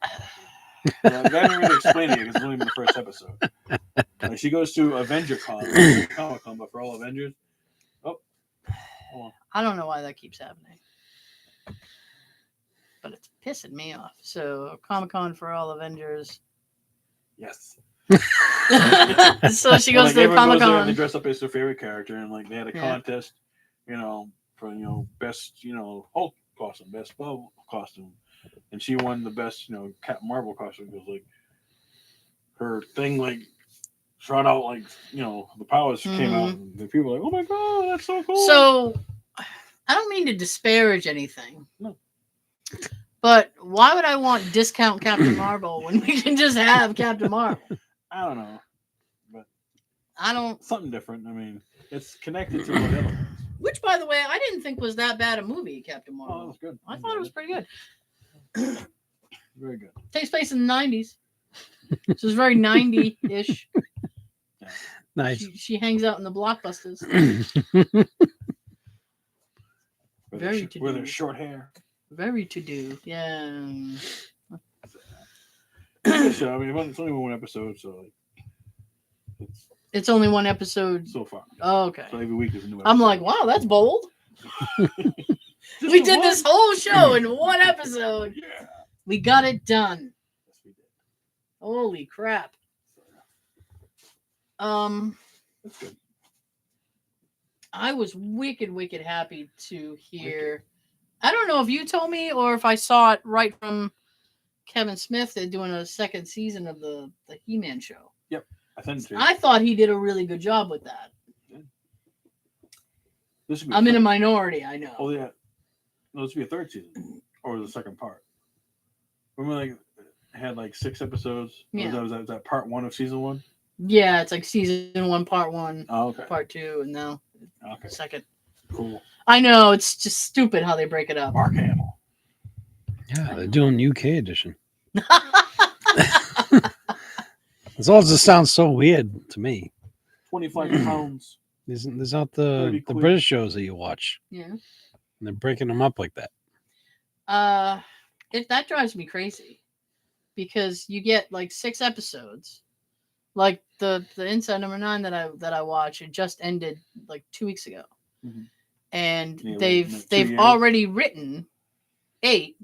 I didn't really explain it because it's only been the first episode. Like she goes to Avenger Con, Comic Con, but for all Avengers. Oh, hold on. I don't know why that keeps happening, but it's pissing me off. So Comic Con for all Avengers. Yes. So she goes like, to everyone Comic goes there and Con. they dress up as their favorite character, and like they had a Yeah. contest, for best Hulk costume, best Bow costume, and she won the best Captain Marvel costume because like her thing like shot out like the powers came out, and the people were like, oh my god, that's so cool. So I don't mean to disparage anything. No. But why would I want discount Captain Marvel when we can just have Captain Marvel? I don't know, but I don't. something different. I mean, it's connected to the other ones. Which, by the way, I didn't think was that bad a movie, Captain Oh, that Marvel. was good. I thought it was pretty good. Very good. Takes place in the 90s. So it's very 90-ish. Nice. She hangs out in the blockbusters. Very to with do. her short hair. Very to do. Yeah. So I mean, it's only one episode, so like, It's only one episode. so far. Oh, okay. So every week is a new episode. I'm like, wow, that's bold. We did this whole show in one episode. Yeah. We got it done. Yes, we did. Holy crap. That's good. I was wicked happy to hear. I don't know if you told me or if I saw it right from Kevin Smith. They're doing a second season of the He-Man show. I thought he did a really good job with that. This should be I'm in a minority, I know. Oh yeah. No, this would be a third season or the second part. Remember, like, it had like 6 episodes. Yeah. Was that part 1 of season 1? Yeah, it's like season 1, part 1, Oh, okay. part 2, and now Okay. second. Cool. I know, it's just stupid how they break it up. Mark Hamill. Yeah, they're doing UK edition. It all just sounds so weird to me. 25 pounds. There's not the 30 quid. British shows that you watch, Yeah. and they're breaking them up like that. That drives me crazy because you get like 6 episodes. Like the Inside Number 9 that I watch, it just ended like 2 weeks ago. Mhm. And Yeah, they've like 2 years. already written 8.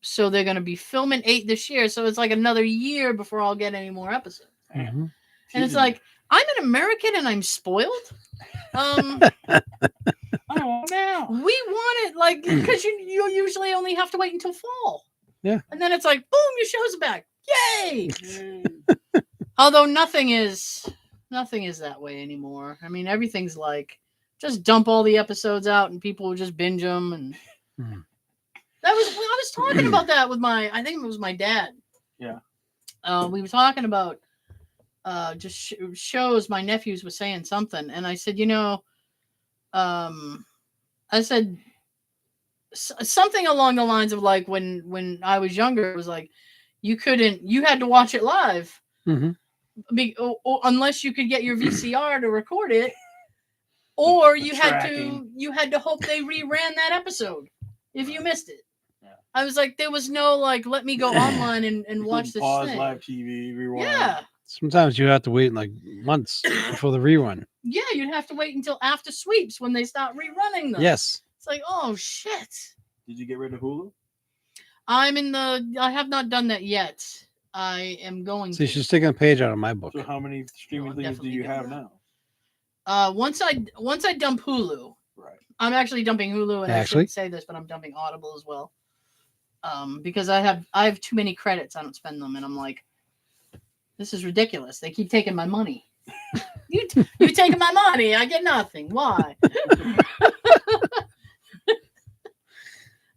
So they're going to be filming 8 this year. So it's like another year before I'll get any more episodes. Mhm. And it's like, I'm an American and I'm spoiled. I don't know. We want it like because you usually only have to wait until fall. Yeah. And then it's like, boom, your show's back. Yay! Although nothing is that way anymore. I mean, everything's like just dump all the episodes out and people will just binge them. And Hmm. I was talking about that with I think it was my dad. Yeah. We were talking about just shows. My nephews were saying something, and I said, I said something along the lines of like when I was younger, it was like you had to watch it live. Mhm. Or unless you could get your VCR to record it, or you had to hope they reran that episode if you missed it. Yeah. I was like, there was no like, let me go online and watch this pause thing. live TV, rewind. Yeah, Sometimes you have to wait like months before the rerun. yeah, you'd have to wait until after sweeps when they start rerunning them. Yes. It's like, oh shit. Did you get rid of Hulu? I have not done that yet. I am going So you to. should take a page out of my book. So how many streaming I'm things do definitely you doing have that. now? Once I dump Hulu, Right. I'm actually dumping Hulu, and I Actually? shouldn't say this, but I'm dumping Audible as well. Because I have too many credits, I don't spend them, and I'm like, this is ridiculous. They keep taking my money. you taking my money, I get nothing. Why?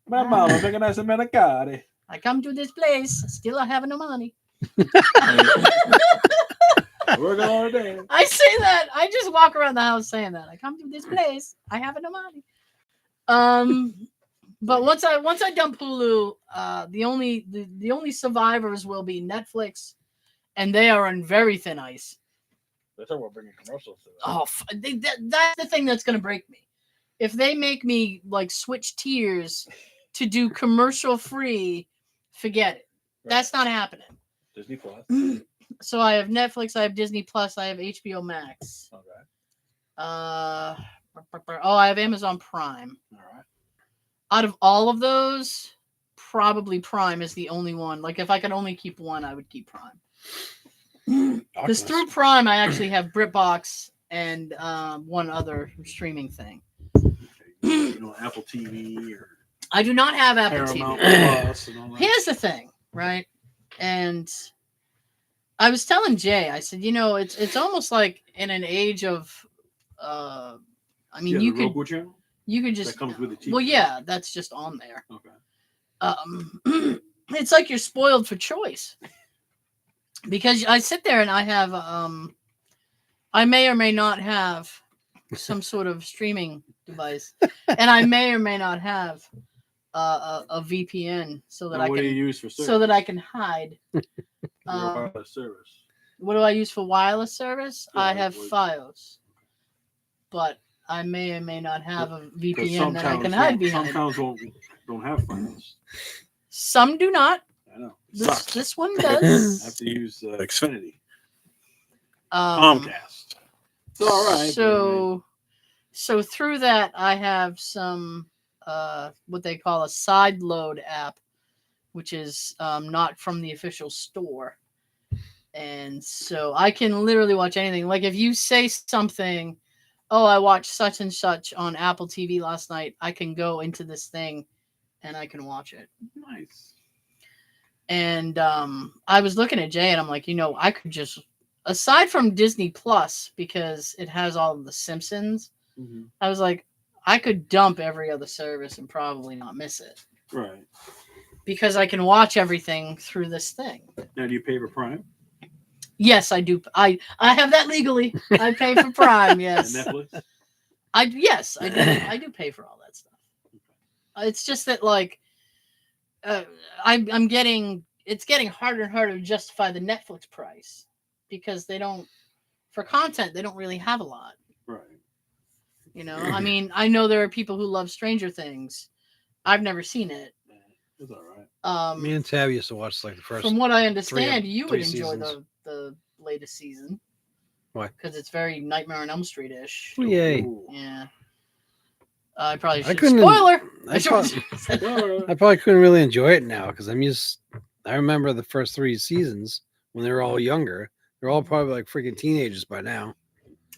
My mama making us a manicotti. I come to this place, still I have no money. Working all day. I say that. I just walk around the house saying that. I come to this place, I have no money. But once I dump Hulu, the only survivors will be Netflix, and they are on very thin ice. They're talking about bringing commercials to Oh, that's the thing that's gonna break me. If they make me like switch tiers to do commercial free, forget it. Right. That's not happening. Disney Plus. So I have Netflix, I have Disney Plus, I have HBO Max. Okay. I have Amazon Prime. All right. Out of all of those, probably Prime is the only one. Like if I could only keep one, I would keep Prime. Because through Prime, I actually have BritBox and one other streaming thing. Apple TV or I do not have Apple Paramount TV. Plus and all that. Here's the thing, right? And I was telling Jay, I said, it's almost like in an age of, I mean, the Roku channel you could just that comes with the TV. Well, yeah, that's just on there. Okay. It's like you're spoiled for choice because I sit there and I have, I may or may not have some sort of streaming device, and I may or may not have a VPN so that What do you use for service? so that I can hide. Wireless service. What do I use for wireless service? Yeah, I have FiOS, but I may or may not have a VPN that I can hide behind. Some towns don't have FiOS. Some do not. I know. This one does. I have to use Xfinity. Um, Comcast. It's all right. So through that, I have some what they call a side load app, which is not from the official store. And so I can literally watch anything. Like if you say something, oh, I watched such and such on Apple TV last night, I can go into this thing and I can watch it. Nice. And I was looking at Jay and I'm like, I could just, aside from Disney Plus, because it has all of the Simpsons, I was like, I could dump every other service and probably not miss it. Right. Because I can watch everything through this thing. Now, do you pay for Prime? Yes, I do. I have that legally. I pay for Prime. Yes. And Netflix? Yes, I do. I do pay for all that stuff. It's just that, like, it's getting harder and harder to justify the Netflix price because for content, they don't really have a lot. Right. I mean, I know there are people who love Stranger Things. I've never seen it. It's all right. Me and Tab used to watch like the first. From what I understand, you would three enjoy seasons. the latest season. Why? Because it's very Nightmare on Elm Street-ish. Yay! Ooh. Yeah. I probably should. couldn't- Spoiler. I probably couldn't really enjoy it now because I remember the first 3 seasons when they were all younger. They're all probably like freaking teenagers by now.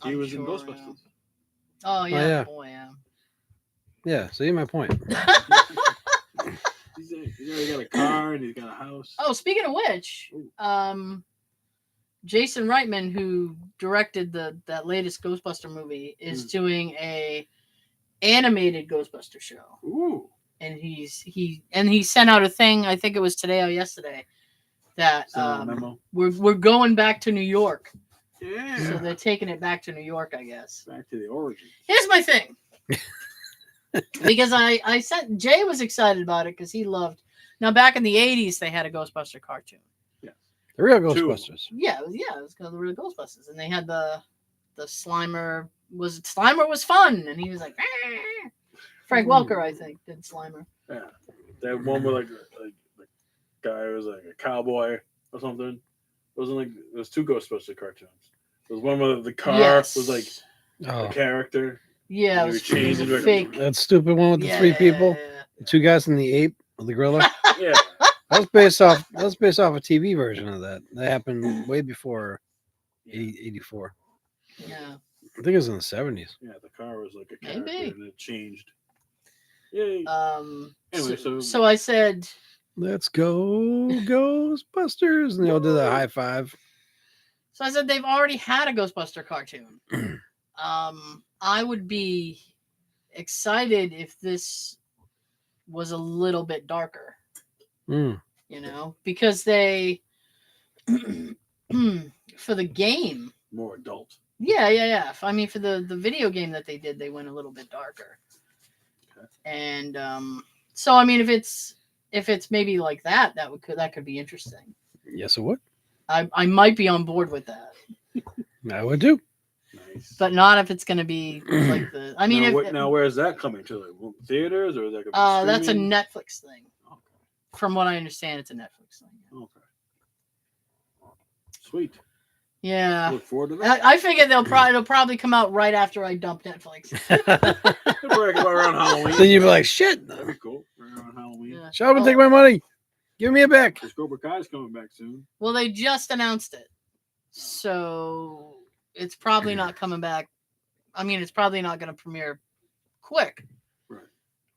He was in Yeah. Ghostbusters. Oh yeah, yeah. boy, yeah. Yeah, see my point. He's already got a car and he's got a house. Oh, speaking of which, Jason Reitman, who directed that latest Ghostbuster movie, is doing a animated Ghostbuster show. Ooh. And he sent out a thing, I think it was today or yesterday, that Memo. we're going back to New York. Yeah. So they're taking it back to New York, I guess. Back to the origin. Here's my thing. Because I said Jay was excited about it because he loved. Now back in the 80s, they had a Ghostbuster cartoon. Yeah. The real Ghostbusters. Yeah, it was called the real Ghostbusters, and they had the Slimer. Slimer was fun, and he was like, "Ah." Frank Welker, I think, did Slimer. Yeah. That one where like the guy was like a cowboy or something. It wasn't like there was 2 Ghostbuster cartoons. There was one where the car was like a character. Yeah, it You was changed into a- fake. That stupid one with the 3 people, the 2 guys and the ape with the gorilla. Yeah. That was based off a TV version of that. That happened way before 84. Yeah. I think it was in the 70s. Yeah, the car was like a character Maybe. and it changed. Yay. Anyway, so I said, Let's go, Ghostbusters. And they all did a high five. so I said they've already had a Ghostbuster cartoon. I would be excited if this was a little bit darker. Because they for the game. More adult. Yeah. I mean, for the video game that they did, they went a little bit darker. Okay. And so I mean, if it's maybe like that could be interesting. Yes, it would. I might be on board with that. I would do. Nice. But not if it's going to be like the. I mean, now where is that coming to? Like, theaters or is that? That's a streaming? Netflix thing. Okay. From what I understand, it's a Netflix thing. Okay. Sweet. Yeah. Look forward to that. I figured it'll probably come out right after I dump Netflix. It'll probably come out around Halloween. Then you'd be like, shit. That'd be cool. Right around Halloween. Yeah. Shut up and take my money. Give me it back. Because Cobra Kai's coming back soon. Well, they just announced it. So it's probably not coming back. I mean, it's probably not going to premiere quick. Right.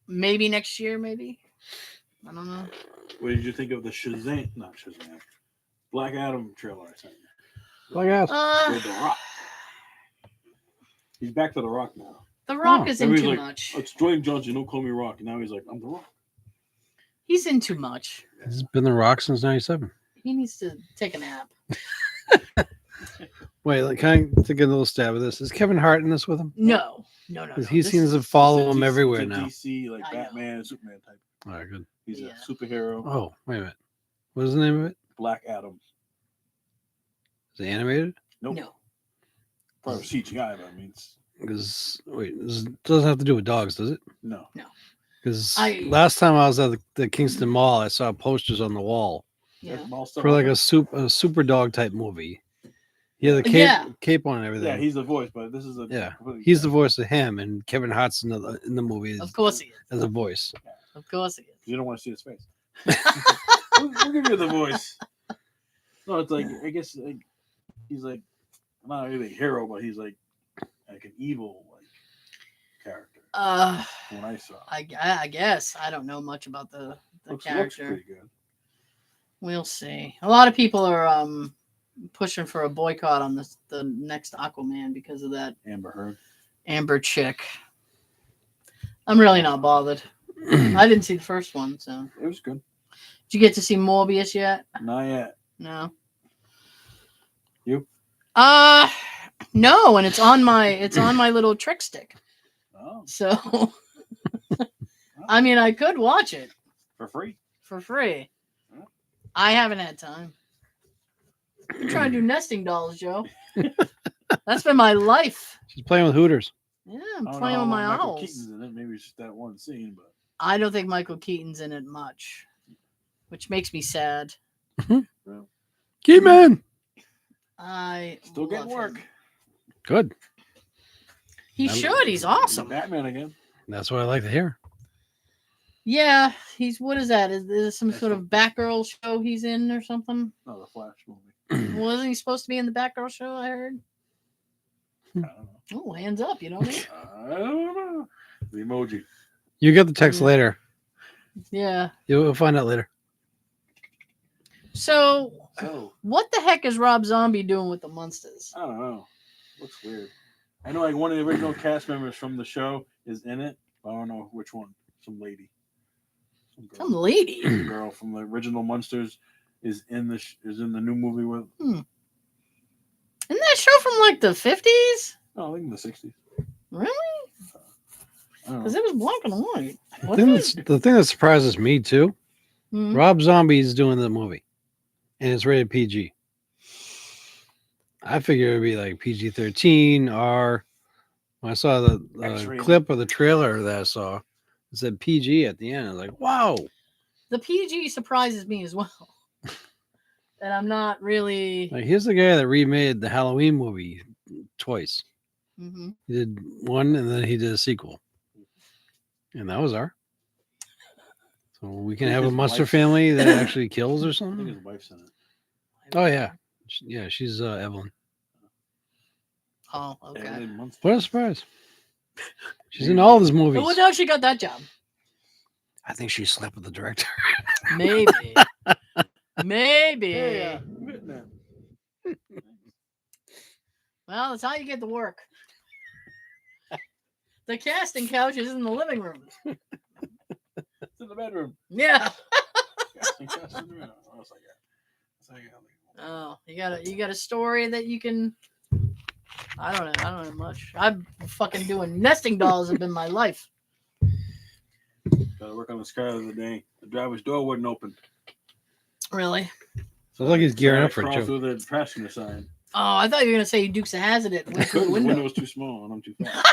Maybe next year, maybe. I don't know. What did you think of the Not Shazam. Black Adam trailer I sent you? Black Adam. With The Rock. He's back to The Rock now. The Rock is in He's too like, much. It's Dwayne Johnson, don't call me Rock. And now he's like, I'm The Rock. He's in too much. He's been The Rock since 97. He needs to take a nap. Wait, can I take a little stab at this? Is Kevin Hart in this with him? No. Because he seems to follow him everywhere He's a now. DC, like I know. Batman and Superman type. All right, good. He's Yeah. a superhero. Oh, wait a minute. What is the name of it? Black Adam. Is it animated? Nope. No. Part of CGI, but I mean, it's, Because, wait, this doesn't have to do with dogs, does it? no. Because I- last time I was at the Kingston Mall, I saw posters on the wall Yeah. That's all stuff for like like a super dog type movie. He had the Yeah. cape on and everything. Yeah, he's the voice, but this is a Yeah. completely He's the different- voice of him, and Kevin Hart's in the movie Of course he is. as a voice. Of course he is. You don't want to see his face. we'll give you the voice. No, it's like I guess like he's like not really a hero, but he's like an evil like character. From what I saw, I guess I don't know much about the looks character. pretty good. We'll see. A lot of people are pushing for a boycott on the next Aquaman because of that Amber Heard. Amber chick. I'm really not bothered. I didn't see the first one, so It was good. did you get to see Morbius yet? Not yet. No. You? No, and it's on my little trick stick. Oh, So I mean I could watch it for free. for free. I haven't had time. I'm trying to do nesting dolls, Joe. That's been my life. She's playing with Hooters. Yeah, I I'm don't know playing how with my Michael owls. Keaton's in it. Maybe it's just that one scene, but I don't think Michael Keaton's in it much, which makes me sad. Keyman! I still getting love work. him. Good. He should. He's awesome. Batman again. That's what I like to hear. Yeah, he's what is that? Is this some sort of Batgirl show he's in or something? No, the Flash movie. Wasn't he supposed to be in the Batgirl show? I heard. I don't know. Oh, hands up! You know what I mean? I don't know. The emoji. You get the text Yeah. later. Yeah. You'll find out later. So, So what the heck is Rob Zombie doing with the Munsters? I don't know. Looks weird. I know like one of the original cast members from the show is in it. But I don't know which one. Some lady. Some lady. Some girl from the original Munsters is in the new movie with. Isn't that show from like the 50s? No, I think in the 60s. Really? I don't Because know. it was black and white. The thing that surprises me too, Mhm. Rob Zombie's doing the movie, and it's rated PG. I figured it'd be like PG-13 R. When I saw the X-rated. clip of the trailer that I saw, it said PG at the end. I was like, wow. The PG surprises me as well. And I'm not really. Like, here's the guy that remade the Halloween movie twice. Mhm. He did one, and then he did a sequel, and that was R. So we can think have a his monster wife's- family that actually kills or I think something. his wife's in it. Oh yeah, yeah, she's Evelyn. Oh, okay. Evelyn Munster. What a surprise! She's in all his But movies. what how she got that job? I think she slept with the director. Maybe. Maybe. Yeah, admitting that. Well, that's how you get to work. The casting couch is in the living room. It's in the bedroom. Yeah. Casting couch in the bedroom. What else I got? What's I got? Oh, you got a story that you can. I don't know much. I'm fucking doing nesting dolls have been my life. Gotta work on this car the other day. The driver's door wouldn't open. Really? Sounds like he's gearing I up for crawled it too. through the passenger side. Oh, I thought you were gonna say Dukes of Hazzard it went through The the window window. was too small and I'm too fat.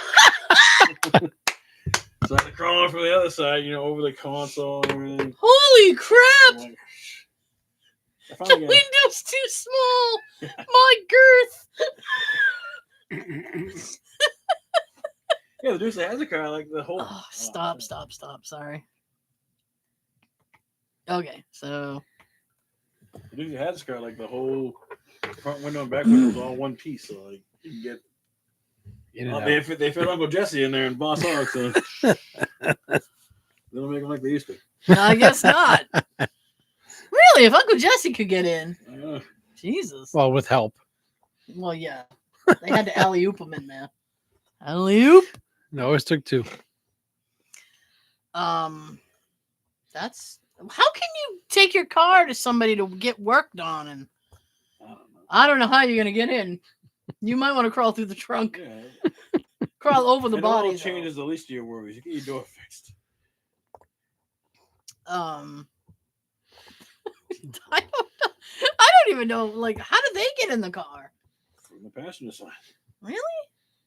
So I had to crawl over the other side, over the console and everything. Holy crap! I'm like, I The finally got. window's too small. My girth. Yeah, the dude that has a car like the whole. Oh, stop. Sorry. Okay, so The dude that has a car like the whole front window and back window was all one piece, so like you can get. In and Oh, out. they fit Uncle Jesse in there and Boss Hog, so they don't make them like they used to. I guess not. Really, if Uncle Jesse could get in, Jesus. Well, with help. Well, yeah, they had to alley oop him in there. Alley oop. No, it always took two. That's how can you take your car to somebody to get worked on, and I don't know how you're gonna get in. You might want to crawl through the trunk, Yeah. crawl over the It body. all changes the least of your worries. You get your door fixed. I don't even know. Like, how did they get in the car? From the passenger side. Really?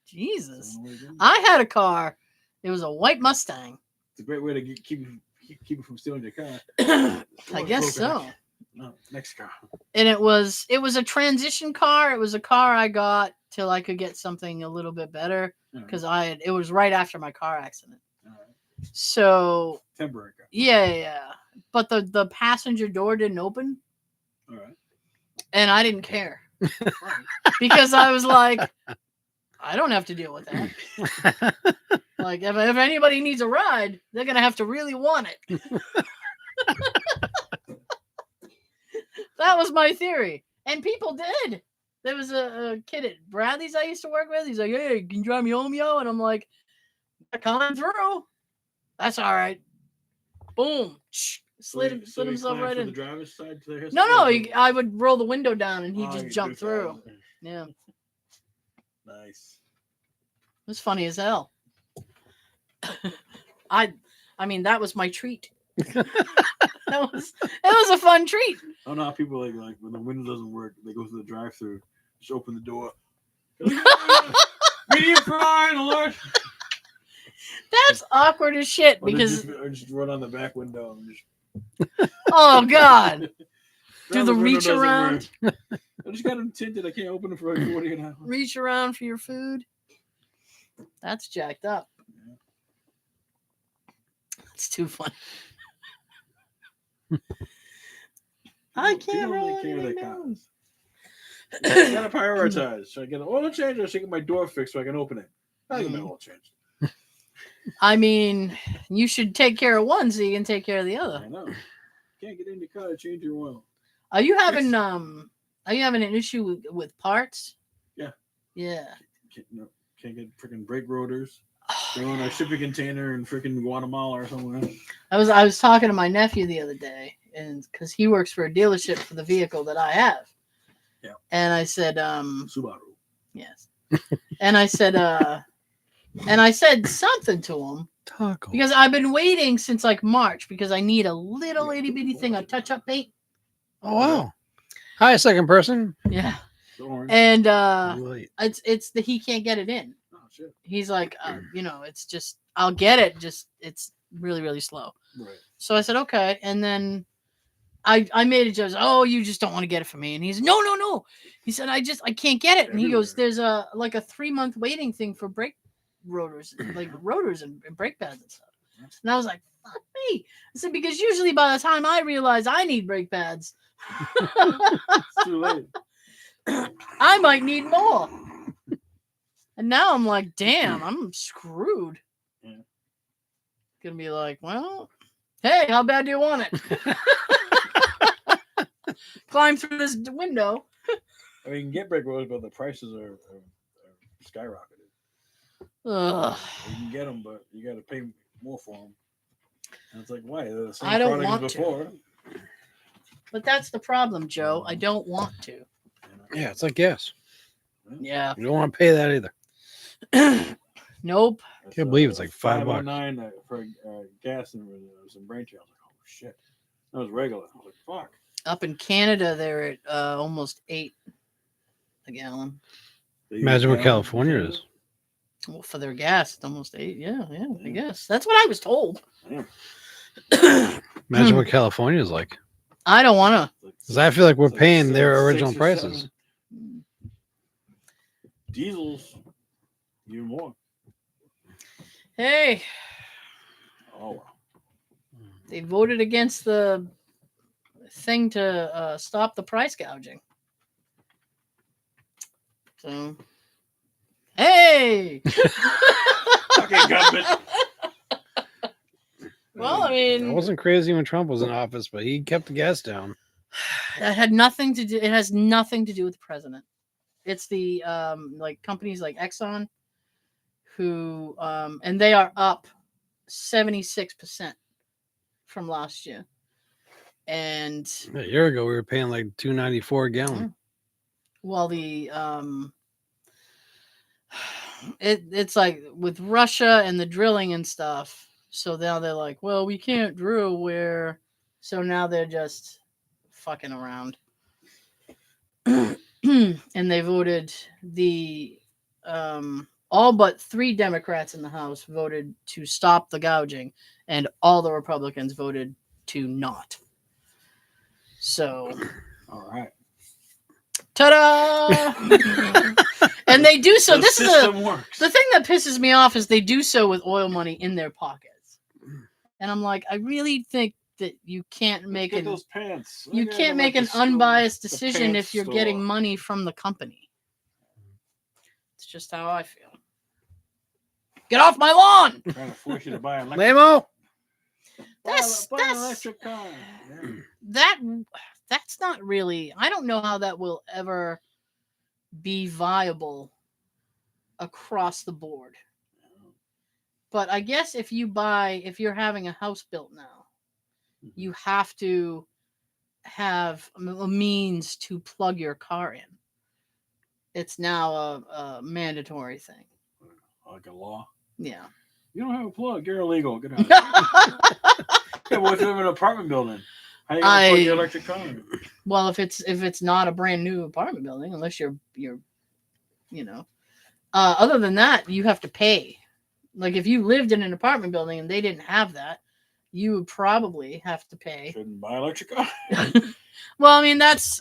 Jesus. I don't know what to do. I had a car. It was a white Mustang. It's a great way to keep you from stealing your car. I guess so. No, next car. And it was a transition car. It was a car I got till I could get something a little bit better because it was right after my car accident. All right. So Temporary car. yeah. But the passenger door didn't open, All right. and I didn't care because I was like, I don't have to deal with that. Like if anybody needs a ride, they're gonna have to really want it. That was my theory, and people did. There was a kid at Bradley's I used to work with. He's like, "Hey, can you drive me home, yo?" And I'm like, "Coming through. That's all right." Boom. Slid himself right in. The driver's side to the No, I would roll the window down and he'd just jump through. Yeah, Nice. it was funny as hell. I mean, that was my treat. It was a fun treat. I don't know how people like when the window doesn't work, they go through the drive-through, just open the door. Medium fry, Lord. That's awkward as shit Or because just run on the back window and just. oh god, do the window reach doesn't around, work. I just got them tinted. I can't open it for like 48 hours. reach around for your food. That's jacked up. That's too funny. I can't People roll really care anything that down. counts. I gotta prioritize. So I get an oil change, or I should get my door fixed so I can open it. I get my oil changed. I mean, you should take care of one so you can take care of the I other. know. Can't get in the car to change your oil. Are you having an issue with parts? Yeah. Yeah. Can't get freaking brake rotors. They're on a shipping container in freaking Guatemala or somewhere. I was talking to my nephew the other day, and because he works for a dealership for the vehicle that I have. Yeah. And I said, Subaru. yes. And I said something to him Taco. because I've been waiting since like March because I need a little itty bitty thing of touch-up paint. Oh wow. Hi, second person. Yeah. Orange. And Right. it's the he can't get it in. Oh shit. He's like, it's just I'll get it. Just it's really, really slow. Right. So I said, okay. And then I made a joke. Oh, you just don't want to get it for me. And he's no. He said, I can't get it. And he goes, there's a 3-month waiting thing for brake rotors, like rotors and brake pads and stuff. And I was like, fuck me. I said, because usually by the time I realize I need brake pads, It's too late. I might need more. And now I'm like, damn, I'm screwed. Yeah. Gonna be like, well, hey, how bad do you want it? Climb through this window. I mean, you can get brake rotors, but the prices are skyrocketed. Ugh. You can get them, but you got to pay more for them. And it's like, why? They're the same I don't product want as to. before. But that's the problem, Joe. I don't want to. Yeah, it's like gas. Yeah. You don't want to pay that either. Nope. Can't believe it's like $5. $5.09 for gas and some brain trail. I was like, oh shit, that was regular. I was like, fuck. Up in Canada, they're at almost $8 a gallon. Imagine what California is. Well, for their gas, it's almost $8. Yeah, I guess that's what I was told. Yeah. Imagine what California is like. I don't want to. It's like Because I feel like we're It's like paying six- their six original or prices. 7. Diesels, even more. Hey, Oh, wow. they voted against the thing to stop the price gouging. So, hey. Okay, government. Well, I I mean, wasn't crazy when Trump was in office, but he kept the gas down. it had nothing to do. It has nothing to do with the president. It's the like companies like Exxon, who and they are up 76% from last year. And A year ago, we were paying like $2.94 a gallon. well, the it's like with Russia and the drilling and stuff. So now they're like, well, we can't drill where. So now they're just fucking around. And they voted the all but 3 Democrats in the House voted to stop the gouging, and all the Republicans voted to not. So, All right. ta-da! And they do so. The This is system works. the thing that pisses me off is they do so with oil money in their pockets, and I'm like, I really think that you can't make Get an those pants. you Look at can't them make at an the store, unbiased the decision pants if you're store. getting money from the company. It's just how I feel. Get off my lawn! Trying to force you to buy an electric. Lame-o! Buy an electric car. Yeah. That's not really. I don't know how that will ever be viable across the board. But I guess if you're having a house built now, you have to have a means to plug your car in. It's now a mandatory thing. Like a law. Yeah. You don't have a plug. You're illegal. Get out. Yeah, but if you live in an apartment building, how you gonna plug your electric car in? Well, if it's not a brand new apartment building, unless you're other than that, you have to pay. Like if you lived in an apartment building and they didn't have that, you would probably have to pay. Shouldn't buy an electric car. Well, I mean that's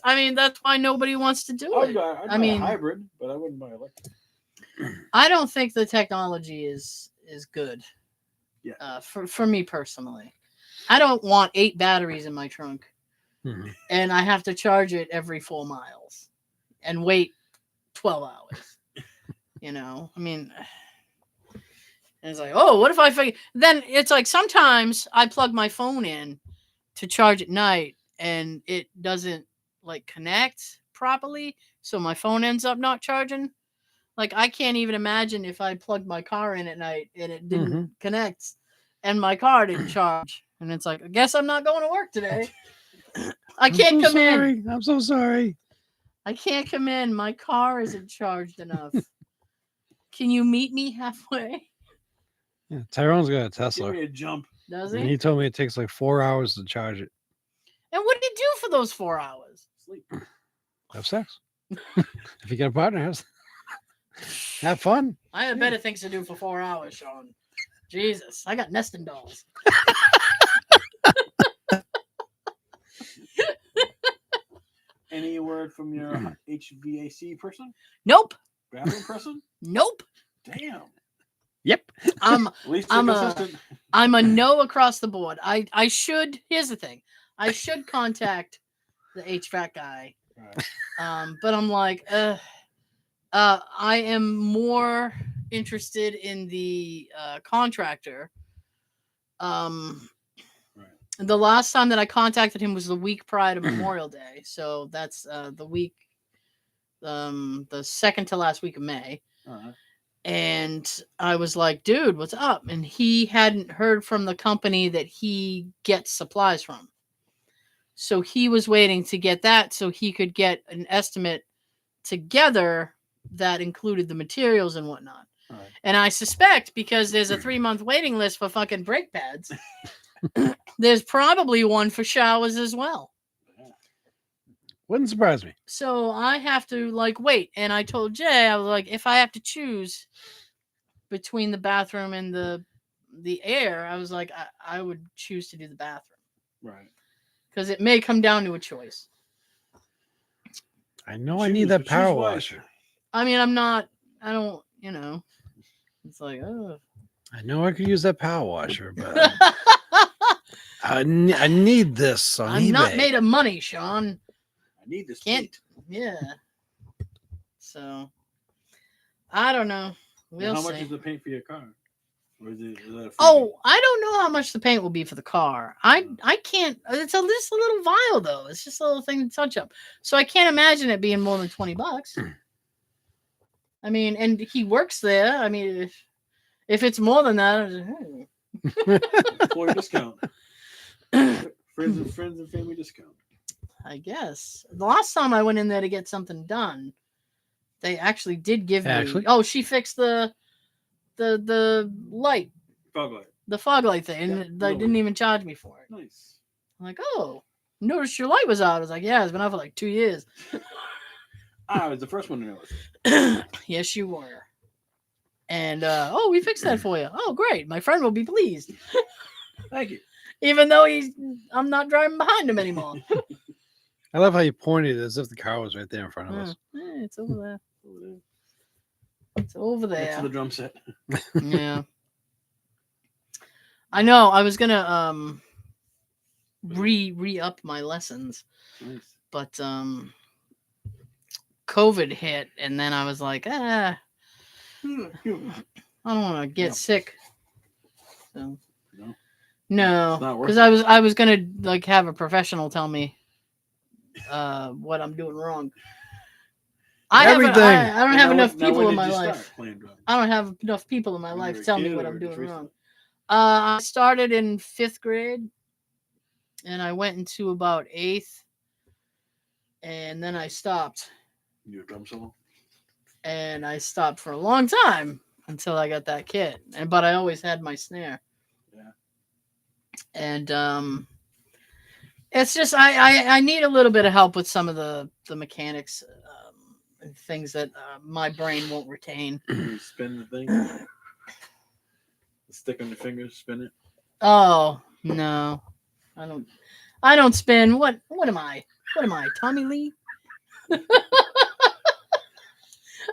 why nobody wants to do I'd it. buy a hybrid, but I wouldn't buy electric. I don't think the technology is good. Yeah. For me personally, I don't want 8 batteries in my trunk, and I have to charge it every 4 miles, and wait 12 hours. I mean, and it's like, oh, what if I forget? Then it's like sometimes I plug my phone in to charge at night, and it doesn't like connect properly, so my phone ends up not charging. Like I can't even imagine if I plugged my car in at night and it didn't connect and my car didn't charge. And it's like, I guess I'm not going to work today. I can't come in. I'm so sorry. I can't come in. My car isn't charged enough. Can you meet me halfway? Yeah, Tyrone's got a Tesla. Give me a jump. Does And he? he told me it takes like 4 hours to charge it. And what do you do for those 4 hours? Sleep. Have sex. If you got a partner, have fun. I have better things to do for 4 hours, Sean. Jesus, I got nesting dolls. Any word from your HVAC person? Nope. Bathroom person? Nope. Damn. Yep. At least I'm consistent. I'm a no across the board. I should. Here's the thing. I should contact the HVAC guy. Right. But I'm like, I am more interested in the contractor. The last time that I contacted him was the week prior to Memorial Day, so that's the week, the second to last week of May. Right. And I was like, dude, what's up? And he hadn't heard from the company that he gets supplies from. So he was waiting to get that so he could get an estimate together that included the materials and whatnot. Right. And I suspect because there's a 3-month waiting list for fucking brake pads, there's probably one for showers as well. Wouldn't surprise me. So I have to wait. And I told Jay, I was like, if I have to choose between the bathroom and the air, I was like, I would choose to do the bathroom. Right. Because it may come down to a choice. I know I need that power washer. I mean, I don't, it's like, oh. I know I could use that power washer, but I need this on I'm eBay. not made of money, Sean. I need this. Can't. paint. Yeah. So, I don't know. We'll Now, see. how much is the paint for your car? Or is that a free Oh, I don't know how much the paint will be for the car. I can't. It's just a little vial though. It's just a little thing to touch up. So I can't imagine it being more than $20. I mean, and he works there. I mean, if it's more than that, employee discount? friends and family discount. I guess the last time I went in there to get something done, they actually did give me. Oh, she fixed the light. Fog light. The fog light thing, and Yeah, they didn't even charge me for it. Nice. I'm like, oh, noticed your light was out. I was like, yeah, it's been out for like 2 years. I was the first one to notice. Yes, you were. And we fixed that for you. Oh, great. My friend will be pleased. Thank you. Even though I'm not driving behind him anymore. I love how you pointed as if the car was right there in front of us. It's over there. It's over there. Next to the drum set. Yeah. I know. I was gonna re-up my lessons, Nice. but COVID hit, and then I was like, I don't want to get sick. So no, because I was gonna like have a professional tell me what I'm doing wrong. I don't have enough people in my life. I don't have enough people in my life to tell me what I'm doing wrong. I started in 5th grade, and I went into about 8th, and then I stopped. You a drum solo? And I stopped for a long time until I got that kit. But I always had my snare. Yeah. And it's just I need a little bit of help with some of the mechanics and things that my brain won't retain. You spin the thing. Stick on your fingers, spin it. Oh no, I don't spin. What am I? Tommy Lee?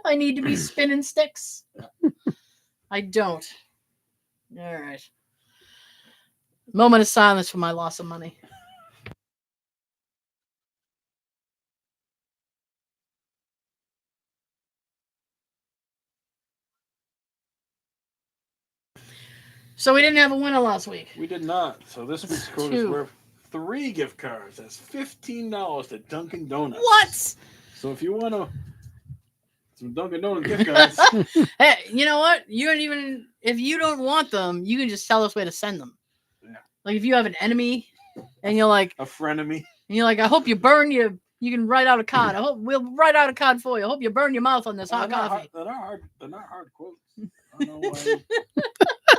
I need to be spinning sticks. I don't. All right. Moment of silence for my loss of money. So we didn't have a winner last week. We did not. So this week's quote is worth 3 gift cards. That's $15 to Dunkin' Donuts. What? So if you want some Dunkin' Donuts gift cards, hey, you know what? You don't even if you don't want them, you can just tell us where to send them. Yeah. Like if you have an enemy, and you're like a frenemy, and you're like, I hope you burn you. You can write out a card. I hope we'll write out a card for you. I hope you burn your mouth on this hot coffee. They're not hard quotes. I don't know why.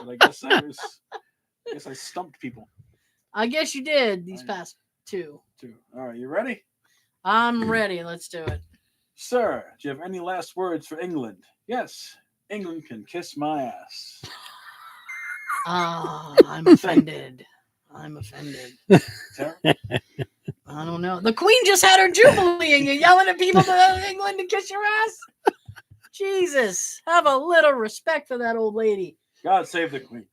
But I guess I stumped people. I guess you did these past 2. All right, you ready? I'm ready. Let's do it. Sir, do you have any last words for England? Yes, England can kiss my ass. I'm offended. Sarah? I don't know. The Queen just had her jubilee and you're yelling at people to England to kiss your ass? Jesus. Have a little respect for that old lady. God save the Queen.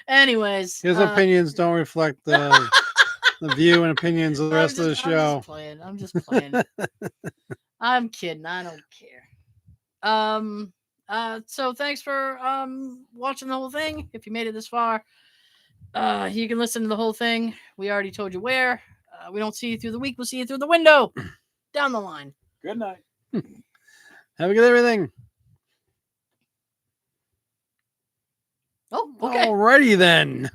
Anyways. His opinions don't reflect the view and opinions of the rest of the show. I'm just playing. I'm kidding. I don't care. So thanks for watching the whole thing. If you made it this far, you can listen to the whole thing. We already told you where. We don't see you through the week. We'll see you through the window down the line. Good night. Have a good everything. Oh, okay. Alrighty then.